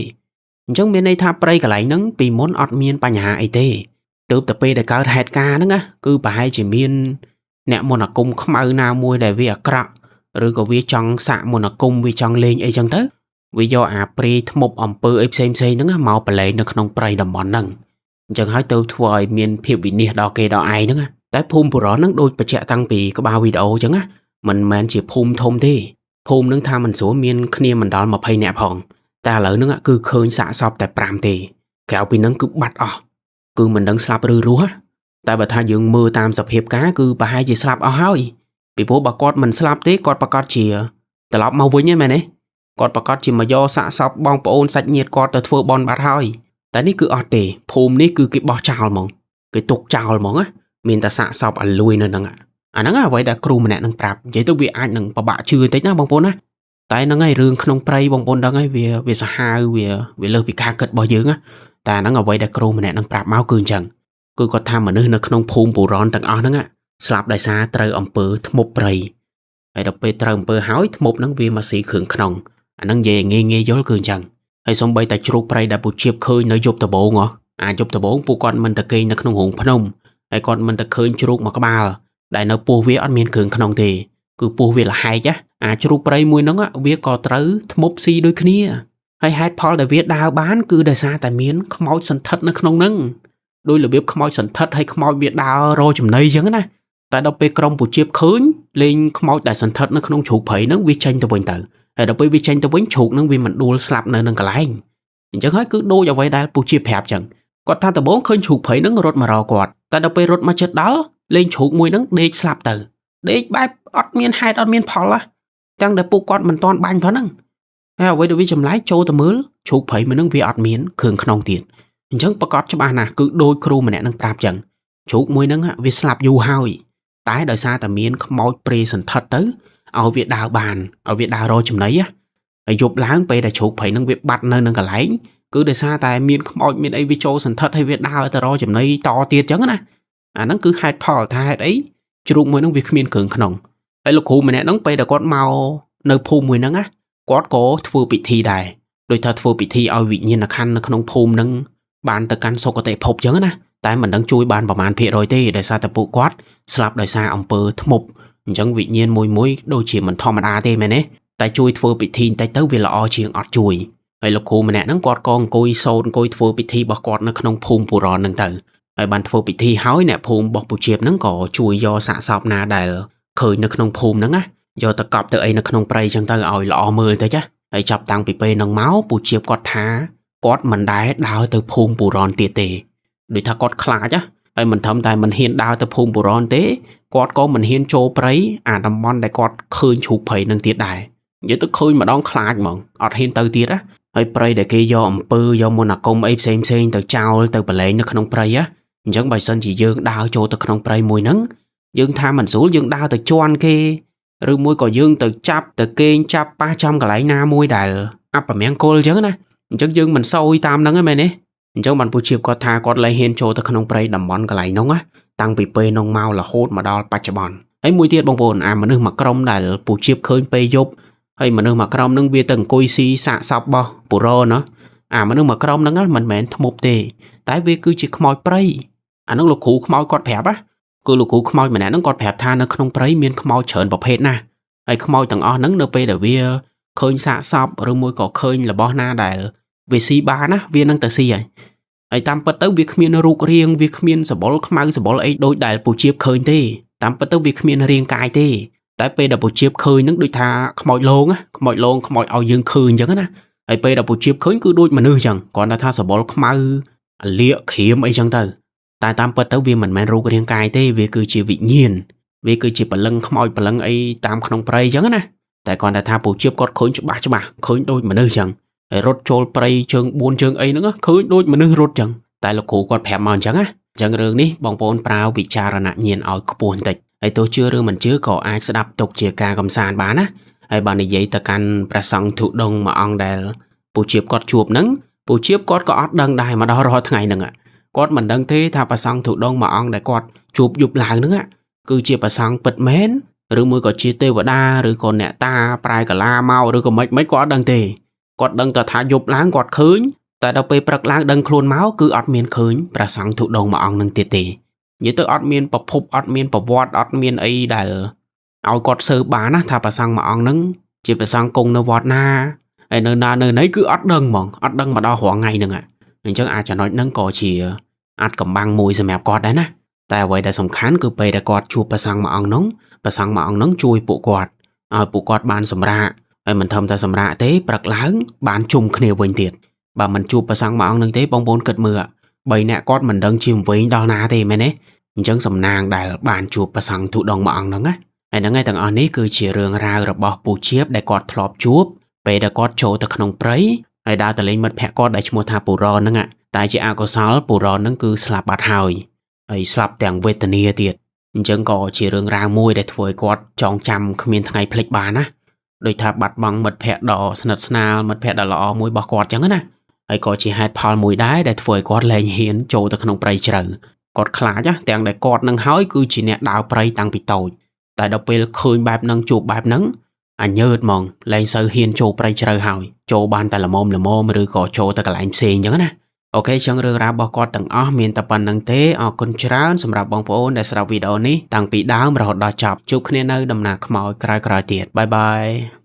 អញ្ចឹងមានន័យថាព្រៃកន្លែងហ្នឹងពីមុនអត់មានបញ្ហាអីទេទើបតែពេលដែលកើតហេតុការណ៍ហ្នឹងគឺប្រហែលជាមានអ្នកមន្តអាគមខ្មៅណាមួយដែលវាអាក្រក់ឬក៏វាចង់សាក់មន្តអាគមវាចង់លេងអីចឹងទៅវាយកអាព្រាយធ្មប់អំពើអីផ្សេងហ្នឹងមកប្រឡែងនៅក្នុងព្រៃតំបន់ហ្នឹងអញ្ចឹងហើយទៅធ្វើឲ្យមានភាពវិនិច្ឆ័យដល់គេដល់ឯងហ្នឹងតែភូមិបុរណហ្នឹងដូចបញ្ជាក់តាំងពីក្បាលវីដេអូអញ្ចឹងមិនមែនជាភូមិធំទេភូមិហ្នឹងថាមិនស្រួលមានគ្នាមិនដល់20នាក់ផងតែឥឡូវហ្នឹងគឺឃើញសាកសពតែ5ទេក្រៅពីហ្នឹងគឺបាត់អស់គឺមិនដឹងស្លាប់ឬរស់តែបើថាយើងមើលតាមសភាពការគឺប្រហែលជាស្លាប់អស់ហើយពីព្រោះបើគាត់មិនស្លាប់ទេគាត់ប្រកាសជាត្រឡប់មកវិញហ្នឹងមែនទេគាត់ប្រកាសជាមកយកសាកសពបងប្អូនសាច់ញាតិគាត់ទៅធ្វើបន់បាត់ហើយតែនេះគឺអត់ទេភូមិនេះគឺគេបោះចោលហ្មងគេទុកចោលហ្មងមានតែសាកសពឲ្យលួយនៅហ្នឹងអាហ្នឹងអ្វីដែលគ្រូម្នាក់នឹងប្រាប់និយាយទៅវាអាចនឹងពិបាកជឿតិចណាបងប្អូនណាតែហ្នឹងហើយរឿងក្នុងព្រៃបងប្អូនដឹងហើយវាសាហាវវាលើសពីការគិតរបស់យើងណាតែហ្នឹងអ្វីដែលគ្រូម្នាក់នឹងប្រាប់មកគឺអញ្ចឹងគឺគាត់ថាមនុស្សនៅក្នុងភូមិបុរណទាំងអស់ហ្នឹងស្លាប់ដោយសារត្រូវអំពើធ្មប់ព្រៃហើយដល់ពេលត្រូវអំពើហើយធ្មប់ហ្នឹងវាមកស៊ីគ្រឿងក្នុងអាហ្នឹងនិយាយងាយយល់គឺអញ្ចឹងហើយសូម្បីតែជ្រូកព្រៃដែលពូជៀបឃើញនៅយប់ដំបូងយប់ដំបូងពួកគាត់មិនទៅគេងនៅក្នុងរូងភ្នំហើយគាត់មិនទៅឃើញជ្រូកមួយក្បាលដែលនៅពោះវាអត់មានគ្រឿងក្នុងទេគឺពោះវាលហែកជ្រូកព្រៃមួយហ្នឹងវាក៏ត្រូវធ្មប់ស៊ីដូចគ្នាហើយហេតុផលដែលវាដើរបានគឺដោយសារតែមានខ្មោចសន្ធិដ្ឋនៅក្នុងហ្នឹងដោយរបៀបខ្មោចសន្ធិដ្ឋហើយខ្មោចវាដើររកចំណីអញ្ចឹងណាតែដល់ពេលក្រុមពូជៀបឃើញលេងខ្មោចដែលសន្ធិដ្ឋនៅក្នុងជ្រូកព្រៃហ្នឹងវាចេញទៅវិញទៅហើយដល់ពេលវាចេញទៅវិញជ្រូកហ្នឹងវាមិនដួលស្លាប់នៅនឹងកន្លែង chẳng hỏi cứ đôi vào vậy đa bù chia phèp chẳng quạt tha tờ bốn khơi chụp phải nâng rốt mà rò quạt tại đâuไปรถมาchết đó lên chụp mùi nâng đế slap từ đế bài ọt miên hai ọt miên phò lá chẳng để bù quạt mình toàn banh phá nâng vậy đối với chấm lái châu tờ mớ chụp phải mà nâng vì ọt miên khương khăn tiền chẳng bà quạt cho bà nà cứ đôi crew mà nè nâng prap chẳng chụp mùi nâng vì slap dù hào tái đời xa tờ miên môi present thật tới ở việt đào bàn ở việt đào rồi chấm đấy á ở dục láng về để chụp phải nâng việc bắt nơi nâng cả lấy cứ để xa tại miền mọi miền ấy video sẵn thật hay việt đào ở rồi chấm này to tiền chẳng nè nó cứ hai thò thay đấy chụp mới nâng việc miền cường khẩn ấy lúc hôm này nâng về để con màu nơi phù mùi nâng á có thua bị thi đài đôi thật thua bị thi ở vị nhiên là khăn nó không phù nâng bàn từ căn sâu có thể phộc chẳng nè tại mình đang chui bàn vào màn phía rồi tê để xa tập bộ quát slap đời xa ông pơ thmục chẳng vị nhiên môi đôi chỉ mình thò mà đa tê mày nè tại chui thua bị thi tại tới vì là o chuyện ọt chui ấy lúc hôm này nâng quạt con coi sâu coi thua bị thi bọc quạt nó không phù phù ròn nâng tử ấy bàn thua bị thi hói nè phù bọc bù chiếp nâng có chui do xạ sọp na đài khơi nó không phù nâng á do ta cọp từ ấy nó không prey chẳng tới ỏi lọ mưa tới chứ ấy chọc tăng bị pê nâng máu bù chiếp quạt thá quạt mình đái đào từ phù phù ròn tiệt tề để tha quạt khá chứ ấy mình thầm tại mình hiện đào từ phù phù ròn tế quạt có mình hiện trô prey đầm mon đại quạt khơi chụp phải nâng tiệt đài nhớ tức khơi mà đón khá mong ọt hiện từ tiệt á ấy prey để kia do pư do môn công ấy xem từ trao từ bờ lệ nó không prey á chẳng bài sân chỉ dương đào trô từ không prey mùi nắng dương tha mình xuống dương đào từ choan kia rồi môi có dương từ chắp từ kênh chắp 300 cái lấy na môi đài áp ở miếng côn chứ nè chẳng dương mình sâu tam nắng ấy mày nè chẳng bạn phụ chịu có tha có lấy hiện trô từ không prey đầm món cái lấy nóng á tăng bị pê nông mau là hốt mà đo bạch bòn ấy mùi tiết bông vồn mà nương mặc crom đài phụ chịu khơi pê dục hay mà nương mặc crom nương bia từng coi si xạ sọc bò bù rô nó mà nương mặc crom nương á mình mến một tề tái vi cứ chỉ khmoi prey nó lục khủ khmoi quạt phèp á cứ lục khủ khmoi mà nè nó quạt phèp tha nó không prey miên khmoi chởn bọc hết na hay khmoi từng o nắng nơ pê để vi khơi xạ sọc rồi môi có khơi là bo na đài về si ba na viên nâng tờ si ấy tam bất tới việc miên ruột riêng việc miên sờ bol ấy đôi đài phụ chịu khơi tê tam bất tới việc miên riêng cài tê tại pe đập bộ chiếp khơi nước đôi tha mọi lông mọi ao dương khơi chẳng á ấy pe đập bộ chiếp khơi cứ đôi mà nư chẳng còn là tha sờ bol khmau lịa khiếm ấy chẳng từ tại tam bật tới viên mình men ru cái thiên cài tê vì cứ chỉ vị nhiên vì cứ chỉ bẩn lưng ấy tam không prey chẳng á tại còn là tha bộ chiếp cọt khơi cho bà khơi đôi mà nư chẳng ấy rốt trôi prey chương buôn chương ấy nữa khơi đôi mà nư rốt chẳng tại là cụ quạt phèm mòn chẳng á chẳng rừng ní bong bồn prao bị cha ra nạn nhiên ở buồn tịch ấy tôi chưa rương mình chưa có ai sẽ đập tục chia ca cầm sàn bán á ấy bạn này dậy ta can prasong thụ đông mà ông đè bù chiếp cọt chuột nắng bù chiếp cọt có ót đăng đài mà đó rồi ngày nè ạ cọt mình đăng thế tha prasong thụ đông mà ông đè cọt chụp dục lại nữa ạ cứ chia prasong bật mến rồi mới có chia tê và đa rồi còn nè ta prai cả la mau rồi còn mấy cọt đăng tê cọt đăng ta thả dục láng cọt khơi tại đâu pe prak láng đăng khuôn máu cứ ót miên khơi prasong thụ đông mà ông nâng tê tê như tới ót miên bập phụp ót miên bập vót ót miên ấy đài ao cọt sơ bán á thà bà sang mà ông nâng chỉ bà sang cùng nó vót na ấy nơi nấy cứ ót đâng mà đo hoảng ngày nâng ạ mình chắc ai cho nói nâng có chỉ át cầm băng mùi rồi mẹp cọt đấy nè tại vậy đã sống khán cứ bề đã cọt chụp bà sang mà ông nâng chui bộ quạt bàn sầm ra ấy mình thầm ta sầm ra thế bạc láng bàn chung khều bình tiệt bà mình chụp bà sang mà ông nâng thế bông bốn cật mưa bầy nè cọt mình đâng chìm với đo na thế mày nè chẳng sầm nàng đại bàn chụp bà sang thụ đồng mà ông nâng á ấy nó ngay tầng ở ní cứ chỉ rương ra rồi bỏ bù chiếp để cọt thọp chup về để cọt chỗ ta không prey ấy đã ta lên mất phe cọt để mua tha bù rò nâng ạ tại chỉ có sáu bù rò nâng cứ slap bát hời ấy slap tàng vết tần nia tiệt chẳng có chỉ rương ra môi để thổi cọt trong chăm không miên ngày plek bàn á đôi thà bát bằng mật phe đỏ snal mật phe đỏ lọ môi bỏ cọt chẳng á ấy có chỉ hai pal mùi đái để thổi cọt lên hiến chỗ ta không prey chờ cọt khá chứ tàng để cọt nâng hói cứ chỉ nè đào prey tăng bị tội tại đâu pe khơi bạp nâng chụp bạp nâng nhớt mong lên sơ hiên chụp prey chờ hỏi chụp ban tại là mồm rồi có chụp ta cả lại xe nhớ nè ok chẳng rơ ra bỏ cọt tầng ó miền tập bản nâng thế ở con trán sầm rạp bong phôn để sau video ní tăng bị đáo mà họ đòi chọc chụp khi nơi đầm nạc mỏi cài tiệt bye bye